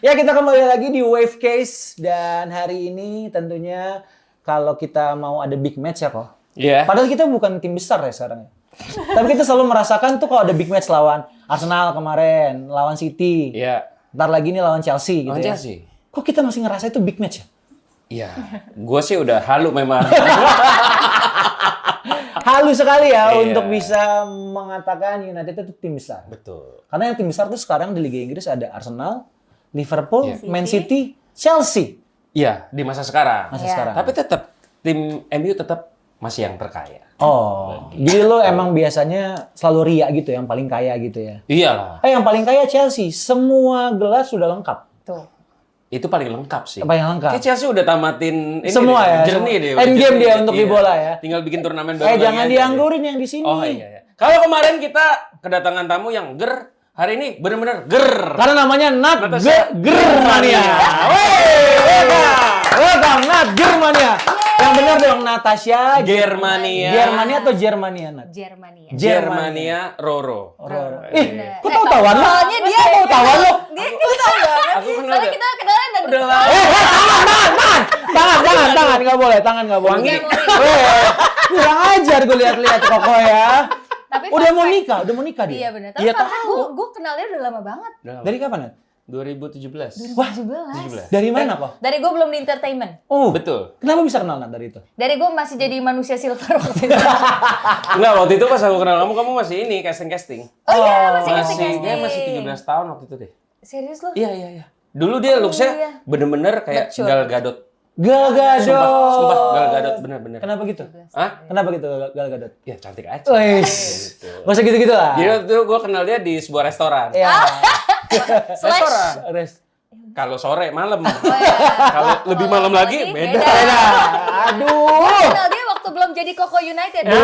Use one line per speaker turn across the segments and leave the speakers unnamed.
Ya, kita kembali lagi di Wave Case dan hari ini tentunya kalau kita mau ada big match ya kok.
Iya.
Padahal kita bukan tim besar ya sekarang ya. Tapi kita selalu merasakan tuh kalau ada big match lawan Arsenal kemarin, lawan City.
Iya.
Ntar lagi nih lawan Chelsea gitu
Lawan
ya.
Chelsea.
Kok kita masih ngerasa itu big match ya?
Iya. Gue sih udah halu memang.
Halus sekali ya
Iya.
untuk bisa mengatakan United itu tim besar.
Betul.
Karena yang tim besar tuh sekarang di Liga Inggris ada Arsenal, Liverpool,
Iya.
Man City, Chelsea.
Iya, di masa sekarang.
Masa
Iya.
sekarang.
Tapi tetap tim MU tetap masih yang terkaya.
Oh, jadi lo emang biasanya selalu ria gitu, yang paling kaya gitu ya?
Iyalah.
Yang paling kaya Chelsea, semua gelas sudah lengkap.
Tuh.
Itu paling lengkap sih.
Paling lengkap.
Kayak Chelsea udah tamatin ini
Semua ya,
Journey
semua.
dia.
Endgame
journey.
dia untuk di bola ya.
Tinggal bikin turnamen baru lagi
Jangan
aja
dianggurin yang di sini.
deh. Oh iya. Kalau kemarin kita kedatangan tamu yang ger, hari ini benar-benar ger.
Karena namanya Nat
Natasha
Germania. Welcome Nat Germania. Yang benar dong Natasha
Germania.
Germania atau Germania Nat?
Germania.
Germania Roro.
Bener.
Kok tahu-tahuan lo?
Soalnya dia
Kok tahu-tahuan lo?
Dia tahu banget.
Aku kenal
Soalnya
dia.
kita kenalan dan
Udah lama.
Tangan nggak boleh, tangan nggak boleh.
Wangi.
Kurang ajar gue lihat-lihat Koko ya.
Tapi
Udah
fun
mau
fact-
nikah, udah mau nikah dia.
Iya benar. Tapi
Iya,
fun fact,
tahu.
gue kenalnya udah lama banget.
Dari kapan Nat?
2017.
Wah,
17.
dari mana kok?
Dari gue belum di entertainment.
Oh,
Betul.
Kenapa bisa kenal Nat dari itu?
Dari gue masih jadi manusia silver waktu itu.
Enggak, waktu itu pas aku kenal kamu masih ini casting-casting.
Oh iya, masih
Masih
casting.
dia masih 13 tahun waktu itu deh.
Serius lu?
Iya. Dulu dia looks-nya
iya.
bener-bener kayak
Mature.
Gal Gadot.
Gal Gadot.
Sumpah Gal Gadot bener-bener.
Kenapa gitu?
Hah?
Kenapa gitu Gal Gadot?
Ya cantik aja.
Wes. Gak usah gitu-gitu lah.
Jadi waktu itu gue kenal dia di sebuah restoran.
Ya.
Slash.
Restoran.
Rest.
Kalau sore, malam.
Oh, iya.
Kalau lebih malam lagi, beda.
Beda. Aduh.
Kenal dia waktu belum jadi Koko United.
Iya.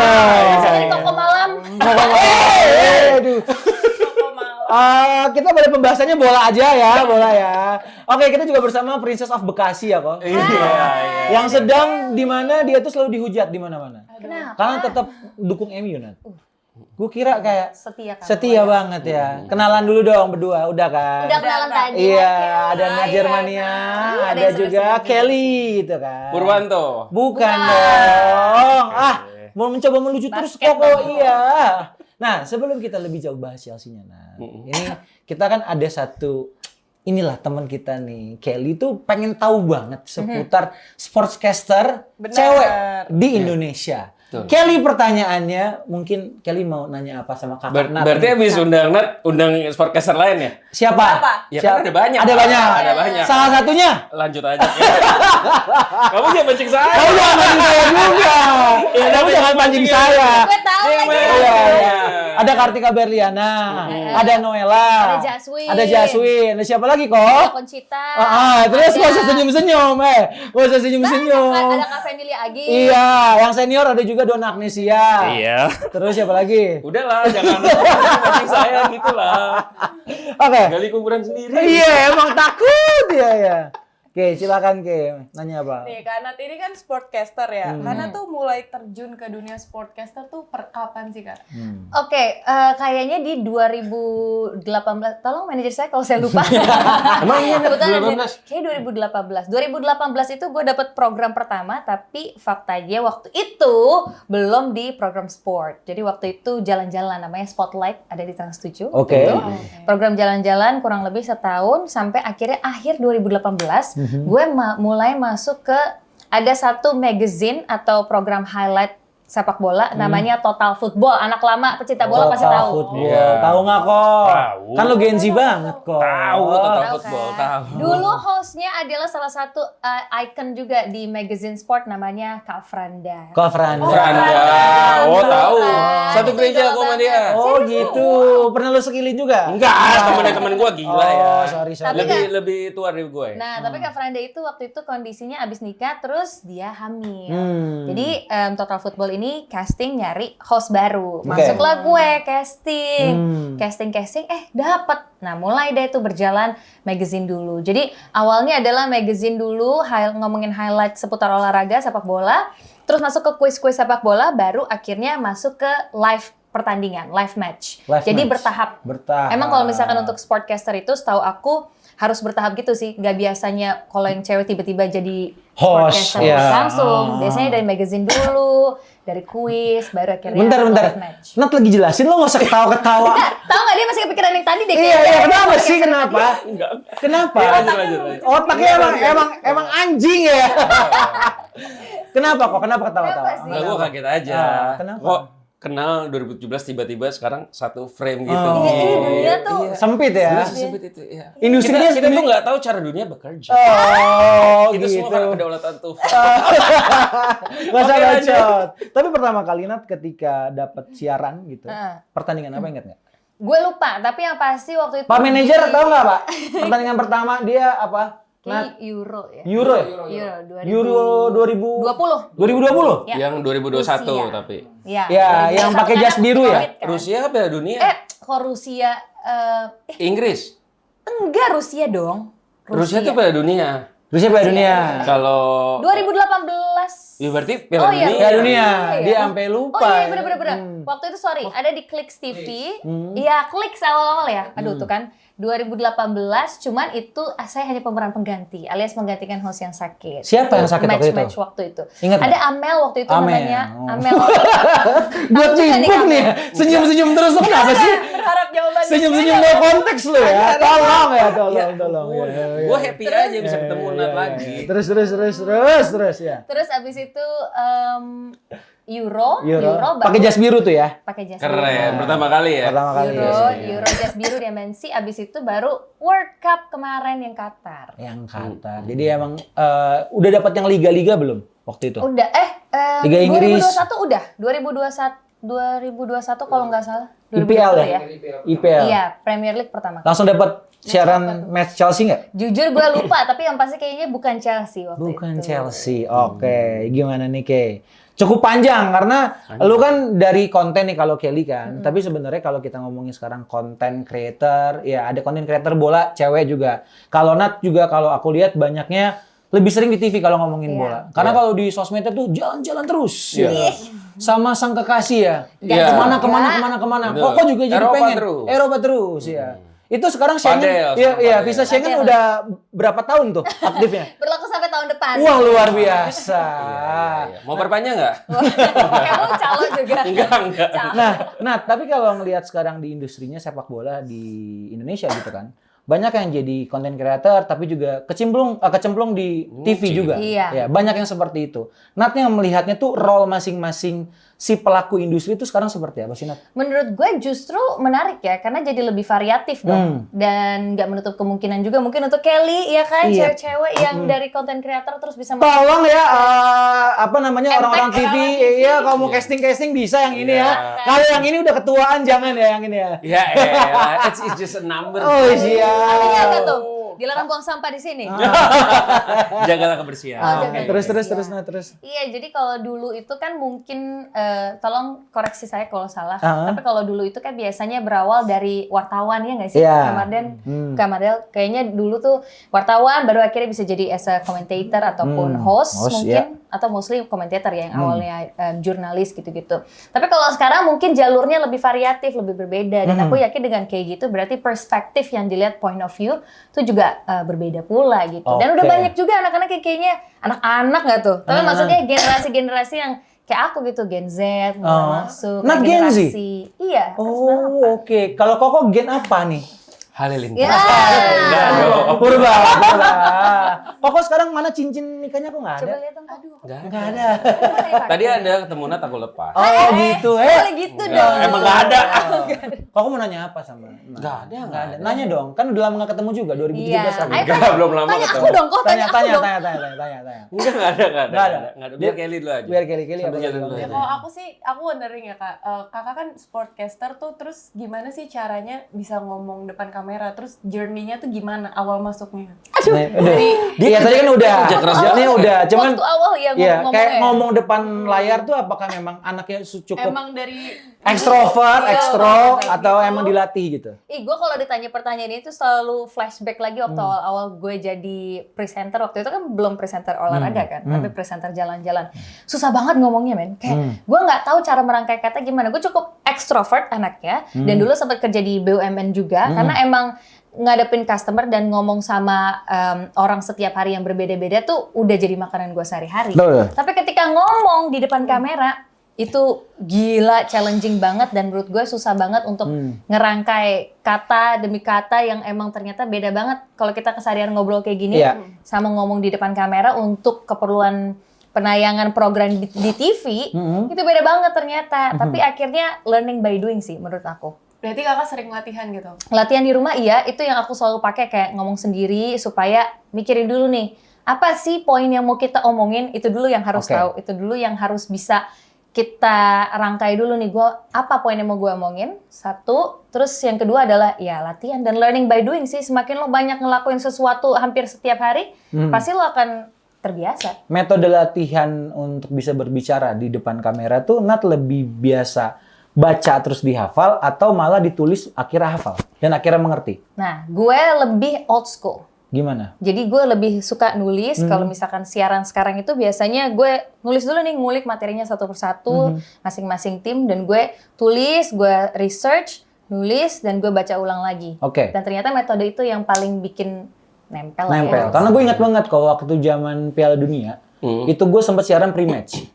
Masih jadi Koko Malam.
Aduh. Kita pada pembahasannya bola aja ya, bola ya. Oke, kita juga bersama Princess of Bekasi ya kok.
Iya.
Yang sedang di mana dia tuh selalu dihujat di mana-mana.
Kenapa?
Karena tetap dukung MU Nat. Gue kira kayak
Setia kan.
setia banget ya. Kenalan dulu dong berdua, udah kan?
Udah kenalan tadi.
Iya,
Oke.
ada Nat
Iya,
Germania,
kan.
ada
yang
juga
sebut-sebut.
Kelly gitu kan.
Purwanto.
Bukan dong.
Oke.
Mau mencoba melucu terus
Basket
Koko,
dong.
iya. Nah, sebelum kita lebih jauh bahas Chelsea-nya, nah. Ini kita kan ada satu inilah teman kita nih, Kelly tuh pengen tahu banget seputar sportscaster cewek di Indonesia.
Betul.
Kelly pertanyaannya, mungkin Kelly mau nanya apa sama kakak Nat
Berarti
nih?
habis undang Nat, undang sportcaster lain ya?
Siapa?
Ya kan ada banyak.
Ada banyak.
Ada banyak.
Salah satunya?
Lanjut aja. Kamu jangan mancing saya.
Kamu jangan pancing saya juga.
Iya,
Kamu
tapi
jangan pancing
pancing
saya.
Gue tahu
Dia yang
lagi.
main.
Iya, iya. Ada Kartika Berliana, ada Noella,
Ada Jaswin.
ada Jaswin. Ada siapa lagi
Ada
kok?
Conchita.
Terus
Ada-
gak usah senyum-senyum, Gak usah senyum-senyum.
Ada Kak Fenili Agi.
Iya, yang senior ada juga Donna Agnesia.
Iya.
Terus siapa lagi?
Udahlah, jangan mancing saya gitu lah.
Oke.
Gali kuburan sendiri.
Iya, emang takut ya. Oke, silakan Ke. Nanya apa?
Nih, Kak Nat ini kan sportcaster ya. Karena tuh mulai terjun ke dunia sportcaster tuh per kapan sih, Kak?
Oke, kayaknya di 2018. Tolong manajer saya kalau saya lupa.
Emang iya, Nat?
Kebetulan
2018?
kayak 2018. 2018 itu gue dapet program pertama, tapi faktanya waktu itu belum di program sport. Jadi waktu itu jalan-jalan, namanya Spotlight, ada di Trans 7.
Oke.
Gitu. Program jalan-jalan kurang lebih setahun, sampai akhirnya akhir 2018, gue mulai masuk ke ada satu magazine atau program highlight sepak bola namanya Total Football. Anak lama pecinta bola pasti
Total
tahu.
Football.
Iya.
Tahu nggak kok?
Tahu.
Kan lo Gen Z banget kok.
Tahu total
Tahu
football,
kan?
tahu.
Dulu hostnya adalah salah satu icon juga di magazine sport namanya Kak Franda.
Kok Franda?
Franda. Oh, tahu. Satu
Itu
gereja
idola
aku sama
banget.
dia.
Oh gitu. Pernah lo sekilin juga?
Enggak, temen-temen gue gila ya.
Oh, sorry.
Tapi
Lebih tua dari gue.
Nah, tapi Kak Franda itu waktu itu kondisinya abis nikah, terus dia hamil. Jadi Total Football ini casting nyari host baru. Masuklah gue casting. Casting, dapet. Nah, mulai deh itu berjalan magazine dulu. Jadi awalnya adalah magazine dulu, ngomongin highlight seputar olahraga, sepak bola. Terus masuk ke kuis-kuis sepak bola, baru akhirnya masuk ke live pertandingan, live match.
Live
Jadi
match.
bertahap.
Bertahap.
Emang kalau misalkan untuk sportcaster itu setahu aku harus bertahap gitu sih. Nggak biasanya kalau yang cewek tiba-tiba jadi
Host,
sportcaster
ya.
langsung. Biasanya dari magazine dulu, dari kuis, baru akhirnya
Bentar.
live match.
Nat lagi jelasin lo nggak usah ketawa-ketawa.
Enggak, tahu nggak dia masih kepikiran yang tadi deh.
Iya, kenapa sih? Kenapa?
Enggak.
Kenapa?
Lanjut.
Otaknya emang anjing ya. Kenapa kok? Kenapa ketawa-tawa?
Kenapa sih?
Nah, gue kaget aja.
Kenapa?
Kok kenal 2017 tiba-tiba sekarang satu frame gitu.
Oh.
Iya, ini dunia tuh
Sempit ya.
Sempit itu, iya.
Industrinya
kita tuh nggak tahu cara dunia bekerja.
Oh,
Itu
gitu.
semua karena kedaulatan Tuhan.
Gak usah
Oke, lanjut.
bacot. Tapi pertama kali Nat ketika dapat siaran gitu,
Heeh.
pertandingan apa ingat nggak?
gue lupa, tapi yang pasti waktu itu
Pak manajer tahu nggak Pak? Pertandingan pertama dia apa? Nat,
kayak Euro ya.
Euro ya?
Euro
Euro
2020.
2020?
Ya.
Yang 2021
Rusia.
tapi.
Ya,
Ya, yang pakai jas biru ya?
Covid kan.
Rusia apa ya dunia?
Kok Rusia
Inggris.
enggak Rusia dong.
Rusia itu Piala Dunia.
Rusia Piala Dunia.
Kalau
2018.
ya berarti Piala Dunia.
Piala Dunia.
Iya.
Dia sampai lupa.
Oh iya bener. Waktu itu sorry, ada di Clicks TV. Iya, Clicks awal-awal ya. Aduh tuh kan 2018, cuman itu saya hanya pemeran pengganti, alias menggantikan host yang sakit.
Siapa yang sakit waktu itu?
Match waktu itu.
Ingat
Ada
nggak?
Amel waktu itu
Amel.
namanya.
Oh.
Amel.
Buat
Tahu juga nih
timbuk
kamu.
nih ya. Senyum-senyum terus lo kenapa sih?
Berharap jawaban
Senyum-senyum no konteks lo ya. Tolong ya, tolong. Ya.
Gue happy aja bisa ketemu Nat lagi.
Terus ya.
Terus abis itu Euro
Pakai jas biru tuh ya.
pakai jas
Keren,
biru.
pertama kali ya.
Pertama kali
Euro,
ya.
Euro jas biru di MNC, abis itu baru World Cup kemarin yang Qatar.
Yang Qatar. Jadi emang udah dapat yang liga-liga belum waktu itu?
Udah,
Liga Inggris.
2021 udah, 2021 kalau nggak salah.
IPL
2020
ya? IPL.
Iya, Premier League pertama.
Langsung dapat siaran match Chelsea nggak?
Jujur gue lupa, tapi yang pasti kayaknya bukan Chelsea waktu
Bukan
itu.
Chelsea. Oke, gimana nih Kay? Cukup panjang karena lu kan dari konten nih kalau Kelly kan. Tapi sebenarnya kalau kita ngomongin sekarang konten creator, ya ada konten creator bola cewek juga. Kalau Nat juga kalau aku lihat banyaknya lebih sering di TV kalau ngomongin
Iya.
bola. Karena kalau di sosmednya tuh jalan-jalan terus.
Iya.
Ya. Sama sang kekasih ya.
Iya.
Kemana.
Bener.
Kok juga jadi
Eropa
pengen.
terus.
Eropa terus ya. Itu sekarang Schengen,
Padel,
iya
padel.
visa Schengen
Padel.
udah berapa tahun tuh aktifnya?
Berlaku sampai tahun depan.
Wah luar biasa.
Iya. Mau perpanjang nggak?
Kamu calo juga.
Enggak.
Nah, tapi kalau ngelihat sekarang di industrinya sepak bola di Indonesia gitu kan, banyak yang jadi content creator tapi juga kecemplung di TV juga.
Iya.
Ya, banyak yang seperti itu. Natnya melihatnya tuh role masing-masing si pelaku industri itu sekarang seperti apa sih Nat?
Menurut gue justru menarik ya, karena jadi lebih variatif dong. Dan nggak menutup kemungkinan juga mungkin untuk Kelly, ya kan,
Iya.
cewek-cewek yang dari content creator terus bisa
Tolong ya, orang-orang
Emtek,
TV, iya kalau mau casting bisa yang ini ya. Kalau yang ini udah ketuaan jangan ya yang ini ya.
Ya elah, it's just a number.
Oh iya.
Artinya apa tuh? Dilarang buang sampah di sini.
Jagalah kebersihan.
jaga
Terus
kebersihan.
Nah, terus.
Iya, jadi kalau dulu itu kan mungkin, tolong koreksi saya kalau salah.
Ah.
Tapi kalau dulu itu kan biasanya berawal dari wartawan, ya nggak sih?
Iya.
Kamarden, kayaknya dulu tuh wartawan baru akhirnya bisa jadi as a commentator ataupun host
Host,
mungkin. Atau mostly commentator ya, yang awalnya jurnalis gitu-gitu. Tapi kalau sekarang mungkin jalurnya lebih variatif, lebih berbeda. Dan aku yakin dengan kayak gitu berarti perspektif yang dilihat point of view itu juga berbeda pula gitu. Dan udah
Oke.
banyak juga anak-anak yang kayaknya anak-anak nggak tuh? Tapi maksudnya generasi-generasi yang kayak aku gitu, Gen Z mulai masuk.
Nat
kayak
Gen Z?
generasi. Iya.
Oh, oke. Kalau Koko gen apa nih?
Halilintar.
Ya.
Purba. Koko sekarang mana cincin nikahnya kok nggak ada?
Coba lihat dong. Aduh.
Nggak ada.
Tadi ada ketemu Nat aku lepas.
Oh gitu.
Boleh gitu dong.
Emang nggak ada.
Koko mau nanya apa sama?
Nggak ada.
Nanya dong. Kan udah lama nggak ketemu juga 2017
Iya.
lagi.
Ayo,
Enggak, belum lama
tanya aku
ketemu.
dong, kok tanya aku dong.
Tanya.
Enggak ada.
Nggak ada.
Biar Kelly dulu aja.
Biar Kelly
Sambil
apa
jalan dulu
lagi?
aja.
Kalau aku sih, aku wondering ya kak, kakak kan sportcaster tuh, terus gimana sih caranya bisa ngomong depan kamera, terus journey-nya tuh gimana awal masuknya?
Aduh.
Dia tadi kan udah.
kerja keras
Jalannya udah. Cuman
Waktu awal ya
Iya,
ngomong
kayak
ya.
ngomong depan layar tuh apakah memang anaknya cukup
Emang dari
ekstrovert,
Iya,
ekstro,
kayak
atau
gitu.
emang dilatih gitu?
Gue kalau ditanya pertanyaan ini tuh selalu flashback lagi waktu awal-awal gue jadi presenter. Waktu itu kan belum presenter olahraga kan, tapi presenter jalan-jalan. Susah banget ngomongnya men. Kayak gue nggak tahu cara merangkai kata gimana. Gue cukup ekstrovert anaknya, dan dulu sempat kerja di BUMN juga, karena emang ngadepin customer dan ngomong sama orang setiap hari yang berbeda-beda tuh udah jadi makanan gue sehari-hari.
Betul.
Tapi ketika ngomong di depan kamera itu gila challenging banget dan menurut gue susah banget untuk ngerangkai kata demi kata yang emang ternyata beda banget kalau kita keseharian ngobrol kayak gini sama ngomong di depan kamera untuk keperluan penayangan program di TV itu beda banget ternyata. Tapi akhirnya learning by doing sih menurut aku.
Berarti kakak sering latihan gitu?
Latihan di rumah iya, itu yang aku selalu pakai kayak ngomong sendiri supaya mikirin dulu nih apa sih poin yang mau kita omongin, itu dulu yang harus tahu, itu dulu yang harus bisa kita rangkai dulu nih, apa poin yang mau gue omongin, satu. Terus yang kedua adalah ya latihan dan learning by doing sih. Semakin lo banyak ngelakuin sesuatu hampir setiap hari, pasti lo akan terbiasa.
Metode latihan untuk bisa berbicara di depan kamera tuh Nat lebih biasa baca terus dihafal atau malah ditulis akhirnya hafal dan akhirnya mengerti?
Nah, gue lebih old school.
Gimana?
Jadi gue lebih suka nulis. Kalau misalkan siaran sekarang itu biasanya gue nulis dulu nih, ngulik materinya satu persatu, masing-masing tim, dan gue tulis, gue research, nulis, dan gue baca ulang lagi. Dan ternyata metode itu yang paling bikin nempel. Ya.
Karena gue ingat banget kalau waktu zaman Piala Dunia, itu gue sempat siaran pre-match.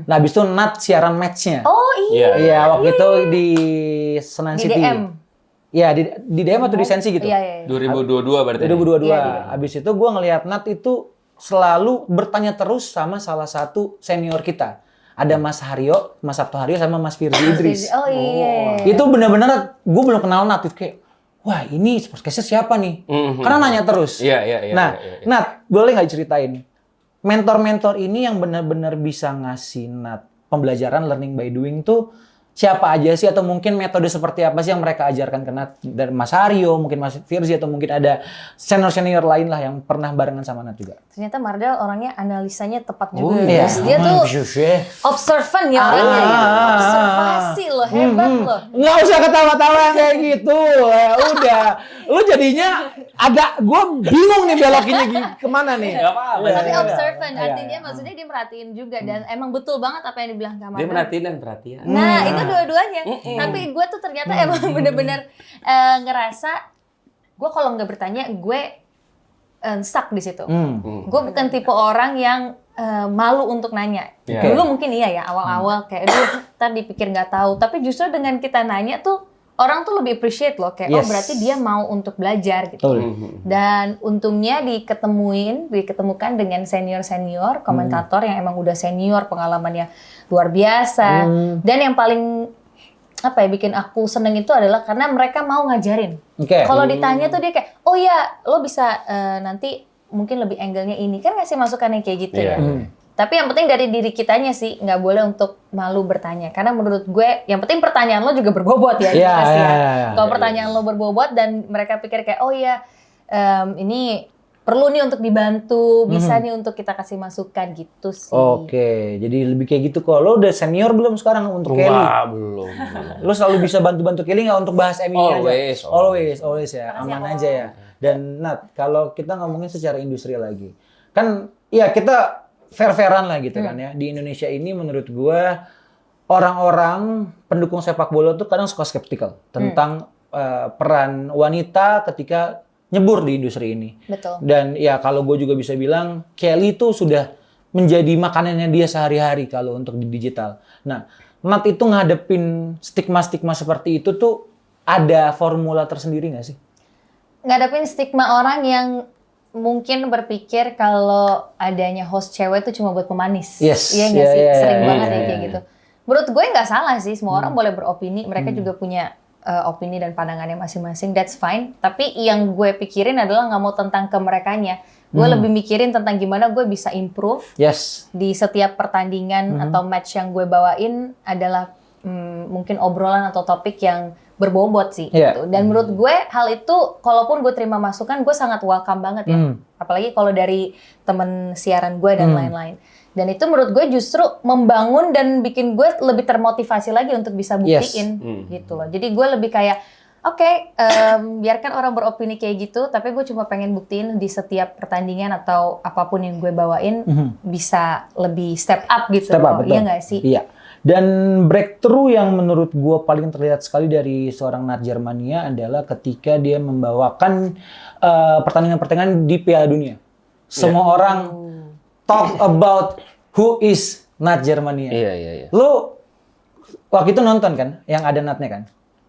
Nah, habis itu Nat siaran match-nya.
Oh iya.
Iya, waktu itu di Senan
Di
City.
DM.
Iya, di DM atau di Sensi gitu?
Iya.
2022 berarti.
2022.
Iya.
Abis itu gue ngelihat Nat itu selalu bertanya terus sama salah satu senior kita. Ada Mas Haryo, Mas Sabto Haryo sama Mas Firzi Idris.
Oh iya.
Itu benar-benar gue belum kenal Nat, itu kayak wah ini sportscaster siapa nih? Karena nanya terus.
Iya.
Nah, Nat, boleh nggak ceritain mentor-mentor ini yang benar-benar bisa ngasih Nat pembelajaran learning by doing tuh siapa aja sih, atau mungkin metode seperti apa sih yang mereka ajarkan ke Nat? Dari Mas Haryo, mungkin Mas Firzi, atau mungkin ada senior-senior lain lah yang pernah barengan sama Nat juga.
Ternyata Mardel orangnya analisanya tepat juga.
Iya.
Dia tuh observant ya orangnya. Observasi loh, hebat loh.
Nggak usah ketawa-tawa yang kayak gitu. Ya udah. Lu jadinya agak, gue bingung nih belokinnya kemana nih.
Gak apa-apa.
Tapi observant, artinya maksudnya dia merhatiin juga. Dan emang betul banget apa yang dibilang Kak
Dia
Mardel.
merhatiin dan perhatian.
Nah, itu dua-duanya. Tapi gue tuh ternyata emang bener-bener ngerasa, gue kalau nggak bertanya, gue stuck di situ. Gue bukan tipe orang yang malu untuk nanya. Dulu mungkin iya ya, awal-awal kayak, ntar dipikir nggak tahu. Tapi justru dengan kita nanya tuh, orang tuh lebih appreciate loh. Kayak, oh berarti dia mau untuk belajar gitu. Dan untungnya diketemukan dengan senior-senior, komentator yang emang udah senior, pengalamannya luar biasa. Dan yang paling bikin aku seneng itu adalah karena mereka mau ngajarin. Kalau ditanya tuh dia kayak, oh ya lo bisa nanti mungkin lebih angle-nya ini. Kan ngasih masukan yang kayak gitu ya. Tapi yang penting dari diri kitanya sih, nggak boleh untuk malu bertanya. Karena menurut gue, yang penting pertanyaan lo juga berbobot ya. Kalau pertanyaan lo berbobot dan mereka pikir kayak, oh ya ini perlu nih untuk dibantu, bisa nih untuk kita kasih masukan gitu sih.
Oke, jadi lebih kayak gitu kok. Lo udah senior belum sekarang untuk Kelly?
Belum.
Lo selalu bisa bantu-bantu Kelly nggak untuk bahas MI aja? Always ya, aman aja ya. Dan Nat, kalau kita ngomongin secara industri lagi, kan ya kita fair-fairan lah gitu kan ya. Di Indonesia ini menurut gue, orang-orang pendukung sepak bola tuh kadang suka skeptikal tentang peran wanita ketika nyebur di industri ini.
Betul.
Dan ya kalau gue juga bisa bilang, Kelly tuh sudah menjadi makanannya dia sehari-hari kalau untuk di digital. Nah, Nat itu ngadepin stigma-stigma seperti itu tuh ada formula tersendiri nggak sih?
Ngadepin stigma orang yang mungkin berpikir kalau adanya host cewek itu cuma buat pemanis. Iya nggak sih? Sering banget ya kayak gitu. Menurut gue nggak salah sih, semua orang boleh beropini. Mereka juga punya opini dan pandangannya masing-masing, that's fine. Tapi yang gue pikirin adalah nggak mau tentang kemerekanya. Gue lebih mikirin tentang gimana gue bisa improve di setiap pertandingan atau match yang gue bawain adalah mungkin obrolan atau topik yang berbobot sih. Gitu. Dan menurut gue hal itu, kalaupun gue terima masukan, gue sangat welcome banget ya. Apalagi kalau dari temen siaran gue dan lain-lain. Dan itu menurut gue justru membangun dan bikin gue lebih termotivasi lagi untuk bisa buktiin gitu loh. Jadi gue lebih kayak, oke, biarkan orang beropini kayak gitu, tapi gue cuma pengen buktiin di setiap pertandingan atau apapun yang gue bawain bisa lebih step up gitu. Iya nggak sih?
Iya. Dan breakthrough yang menurut gue paling terlihat sekali dari seorang Nat Germania adalah ketika dia membawakan pertandingan-pertandingan di Piala Dunia. Semua orang talk about who is Nat Germania.
Iya.
Lu waktu itu nonton kan yang ada Natnya kan?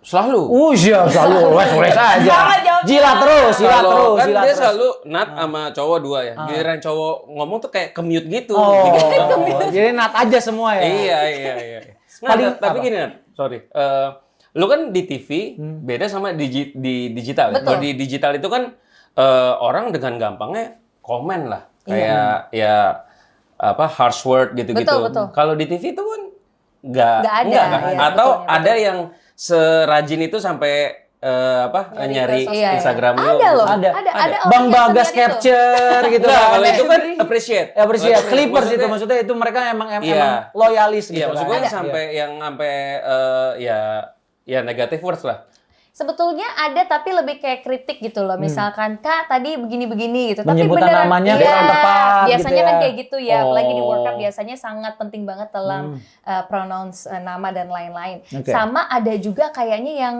Selalu.
Siap, selalu. Boleh saja. Jilat terus.
Kan dia selalu Nat sama cowok 2 ya. Giliran cowok ngomong tuh kayak commute gitu.
Jadi Nat aja semua ya?
Iya. Tapi gini Nat, sorry. Lu kan di TV beda sama di digital.
Betul.
Kalau di digital itu kan orang dengan gampangnya komen lah. Kayak harsh word gitu-gitu.
Betul.
Kalau di TV itu kan nggak
ada.
kan?
Iya,
Atau
betul.
ada yang serajin itu sampai nyari
Iya.
Instagram lu.
Ada loh.
Ada.
Ada
Bang
orang yang
Bagas
sebenarnya
capture gitu
Nah,
kan.
kalau itu kan appreciate.
Clippers itu maksudnya itu mereka emang
Iya.
loyalis gitu
Iya, maksud gue
kan.
sampai ya negative words lah.
Sebetulnya ada tapi lebih kayak kritik gitu loh. Misalkan Kak tadi begini-begini gitu.
Menyebutkan
tapi beneran
namanya
iya,
kurang tepat
biasanya
gitu
kan
ya.
kayak gitu ya. Apalagi di World Cup
Oh.
biasanya sangat penting banget dalam pronounce nama dan lain-lain.
Oke.
Sama ada juga kayaknya yang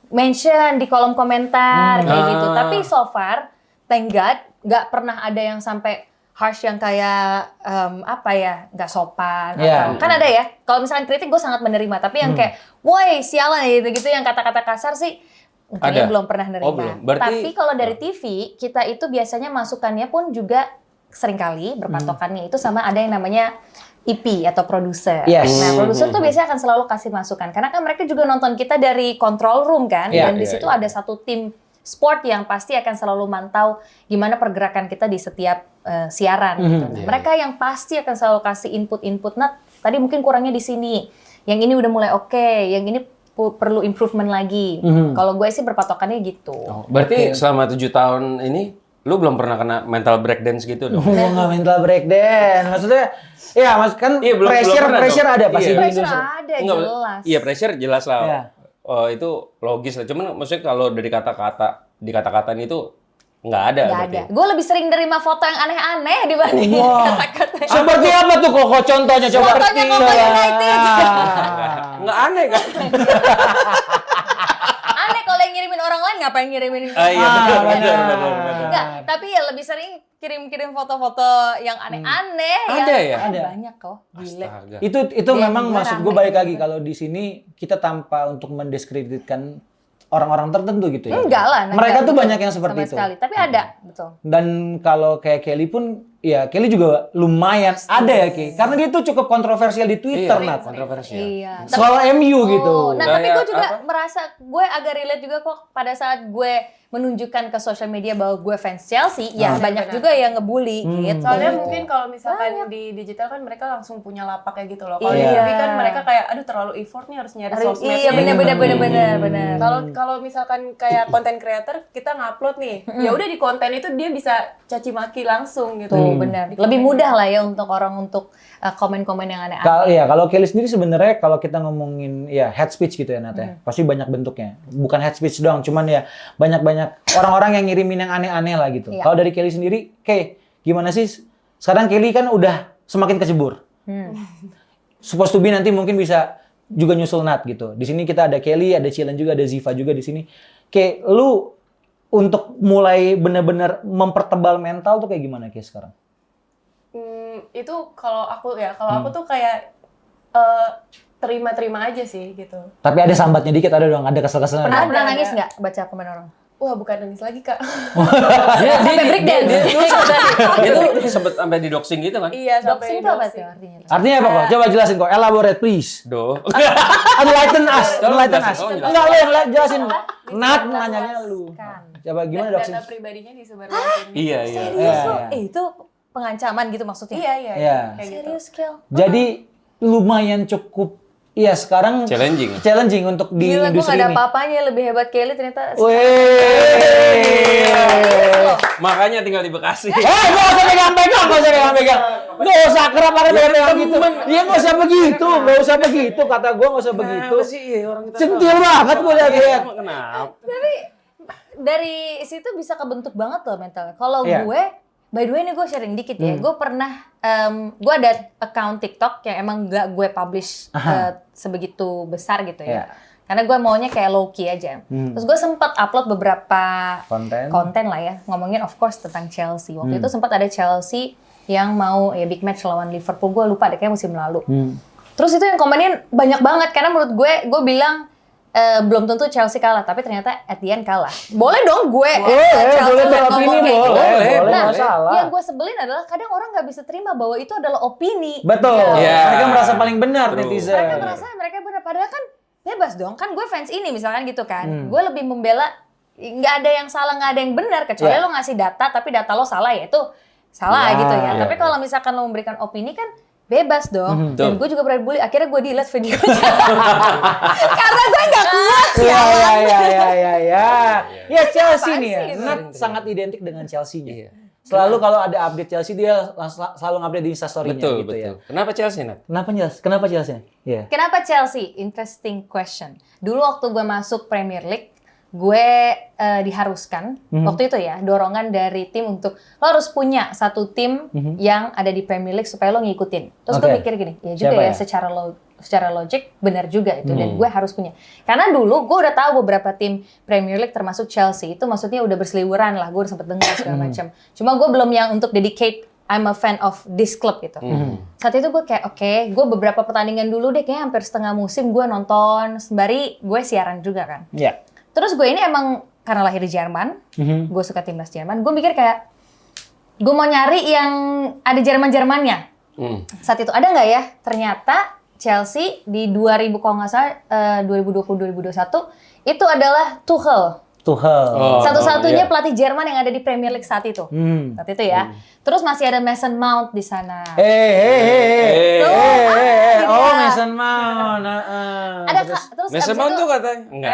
mention di kolom komentar kayak gitu. Tapi so far, thank God, nggak pernah ada yang sampai harsh yang kayak nggak sopan
Iya.
atau kan ada ya. Kalau misalnya kritik gue sangat menerima, tapi yang kayak, woi sialan gitu-gitu yang kata-kata kasar sih kayaknya
Ada?
belum pernah nerima.
Oh, belum. Berarti-
Tapi kalau dari TV kita itu biasanya masukannya pun juga seringkali berpatokannya itu sama ada yang namanya EP atau produser.
Yes.
Nah, produser tuh biasanya akan selalu kasih masukan karena kan mereka juga nonton kita dari control room kan,
Iya,
dan di
iya,
situ
iya.
ada satu tim sport yang pasti akan selalu mantau gimana pergerakan kita di setiap siaran gitu. Nah,
Iya,
mereka yang pasti akan selalu kasih input-input. Nah, tadi mungkin kurangnya di sini. Yang ini udah mulai oke, yang ini perlu improvement lagi. Kalau gue sih berpatokannya gitu.
Berarti selama 7 tahun ini lu belum pernah kena mental breakdance gitu dong?
Gua nggak mental breakdance. Maksudnya, ya kan
Iya, belum pernah
pressure
dong.
ada pasti
Iya.
di
Pressure
Indonesia.
ada
Enggak,
jelas.
Iya, pressure jelas lah.
Iya.
Oh, itu logis lah. Cuman maksudnya kalau dari kata-kataan itu nggak ada.
Nggak
berarti.
ada. Gue lebih sering nerima foto yang aneh-aneh dibanding
Wah.
kata-kata.
Seperti apa tuh kok contohnya coba?
Fotonya Koko United.
Nggak aneh kan?
Aneh kalau yang ngirimin orang lain ngapain ngirimin?
Iya, benar.
Enggak, tapi ya lebih sering kirim-kirim foto-foto yang aneh-aneh.
Ada ya?
Ada.
Banyak kok. Gile.
Astaga.
Itu
Iya,
memang
gue
maksud gue
rame.
balik lagi kalau di sini kita tanpa untuk mendiskreditkan orang-orang tertentu gitu ya.
Enggak lah.
Mereka
enggak,
tuh
betul.
banyak yang seperti
Sama
itu.
sekali. Tapi ada, betul.
Dan kalau kayak Kelly pun, ya Kelly juga lumayan ada ya Ki. Karena dia tuh cukup kontroversial di Twitter,
Iya,
Nat.
kontroversial.
Iya.
Soal MU gitu.
Nah, tapi
Kayak
gue juga
apa?
merasa gue agak relate juga kok pada saat gue menunjukkan ke sosial media bahwa gue fans Chelsea, ya banyak
Benar.
juga yang ngebully gitu.
Soalnya mungkin kalau misalkan di digital kan mereka langsung punya lapak kayak gitu loh. Kalau di
Iya.
TV kan mereka kayak aduh terlalu effort nih harus nyari sosmed.
Iya benar.
Kalau misalkan kayak konten creator kita ngupload nih, ya udah di konten itu dia bisa caci maki langsung gitu.
Tuh benar. Lebih mudah lah ya untuk orang untuk komen-komen yang aneh-aneh.
Kalau Kelly sendiri sebenarnya kalau kita ngomongin ya head speech gitu ya Nat ya, pasti banyak bentuknya. Bukan head speech doang, cuman ya banyak orang-orang yang ngirimin yang aneh-aneh lah gitu.
Iya.
Kalau dari Kelly sendiri, gimana sih? Sekarang Kelly kan udah semakin kecebur. Supposed to be nanti mungkin bisa juga nyusul Nat gitu. Di sini kita ada Kelly, ada Cilen juga, ada Ziva juga di sini. Lu untuk mulai benar-benar mempertebal mental tuh kayak gimana sekarang?
Itu kalau aku tuh kayak terima-terima aja sih gitu.
Tapi ada sambatnya dikit, ada dong, ada kesel-keselan.
Pernah
Ada.
nangis nggak baca komen orang?
Wah bukan nangis lagi kak.
Sampai breakdance.
Dia tuh sempet sampai di doxing gitu kan?
Iya
Doxing itu apa
doxing.
tuh artinya?
Artinya apa kok? Coba jelasin kok, elaborate please.
Doh.
Enlighten us, enlighten us.
jelasin.
Enggak lu yang jelasin. Nat
Jelaskan.
nanyanya lu. Coba gimana dok sih?
Data pribadinya disebarluasin.
Iya.
Serius
Iya,
lo?
iya.
Itu pengancaman gitu maksudnya?
Iya.
Iya.
Kayak gitu.
Serius, Kel?
Jadi lumayan cukup, iya sekarang challenging untuk di
Gila, gue
industri
gak ada
ini.
apa-apanya lebih hebat Kelly ternyata.
Wih.
Makanya tinggal di Bekasi.
Nggak usah pegang-pegang, Nggak usah kerap pegang gitu. Iya nggak usah begitu, kata gue nggak usah begitu.
Kenapa sih orang kita
Centil banget gue lihat.
Kenapa?
Dari situ bisa kebentuk banget loh mentalnya. Kalau
Iya.
gue By the way ini gue sharing dikit ya, gue pernah, gue ada account TikTok yang emang gak gue publish sebegitu besar gitu ya. Karena gue maunya kayak low key aja. Terus gue sempat upload beberapa konten lah ya, ngomongin of course tentang Chelsea. Waktu itu sempat ada Chelsea yang mau ya big match lawan Liverpool, gue lupa deh kayak musim lalu. Terus itu yang komenin banyak banget karena menurut gue bilang belum tentu Chelsea kalah, tapi ternyata at the end kalah. Boleh dong gue
boleh beropini, boleh,
nah,
masalah.
yang gue sebelin adalah kadang orang nggak bisa terima bahwa itu adalah opini.
Betul.
Ya.
Mereka merasa paling benar netizen.
Mereka merasa mereka benar, padahal kan bebas dong. Kan gue fans ini misalkan gitu kan. Gue lebih membela, nggak ada yang salah, nggak ada yang benar. Kecuali lo ngasih data, tapi data lo salah ya itu salah gitu ya. Tapi kalau misalkan lo memberikan opini kan bebas dong. Dan gue juga pernah bully. Akhirnya gue delete videonya. Karena gue nggak kuat.
Ya Chelsea nih ya.
Gitu.
Nat sangat identik dengan Chelsea-nya. Selalu kalau ada update Chelsea dia selalu update di Instastory-nya
Betul,
gitu
betul.
ya.
Kenapa Chelsea, Nat?
Kenapa Chelsea? Iya.
Kenapa Chelsea? Interesting question. Dulu waktu gue masuk Premier League, gue diharuskan waktu itu ya dorongan dari tim untuk lo harus punya satu tim yang ada di Premier League supaya lo ngikutin. Terus gue mikir gini, ya juga ya secara logik benar juga itu dan gue harus punya. Karena dulu gue udah tahu beberapa tim Premier League termasuk Chelsea itu maksudnya udah berseliweran lah, gue udah sempet dengar segala macam. Cuma gue belum yang untuk dedicate I'm a fan of this club gitu. Saat itu gue kayak oke, gue beberapa pertandingan dulu deh kayaknya hampir setengah musim gue nonton sembari gue siaran juga kan.
Iya.
Terus gue ini emang karena lahir di Jerman, gue suka timnas Jerman. Gue mikir kayak, gue mau nyari yang ada Jerman-Jermannya. Saat itu ada nggak ya? Ternyata Chelsea di 2000 kalau nggak salah 2020-2021 itu adalah Tuchel. Satu-satunya pelatih Jerman yang ada di Premier League saat itu. Saat itu ya. Terus masih ada Mason Mount di sana.
Mason Mount.
Ada terus
Mason Mount tuh katanya? Enggak.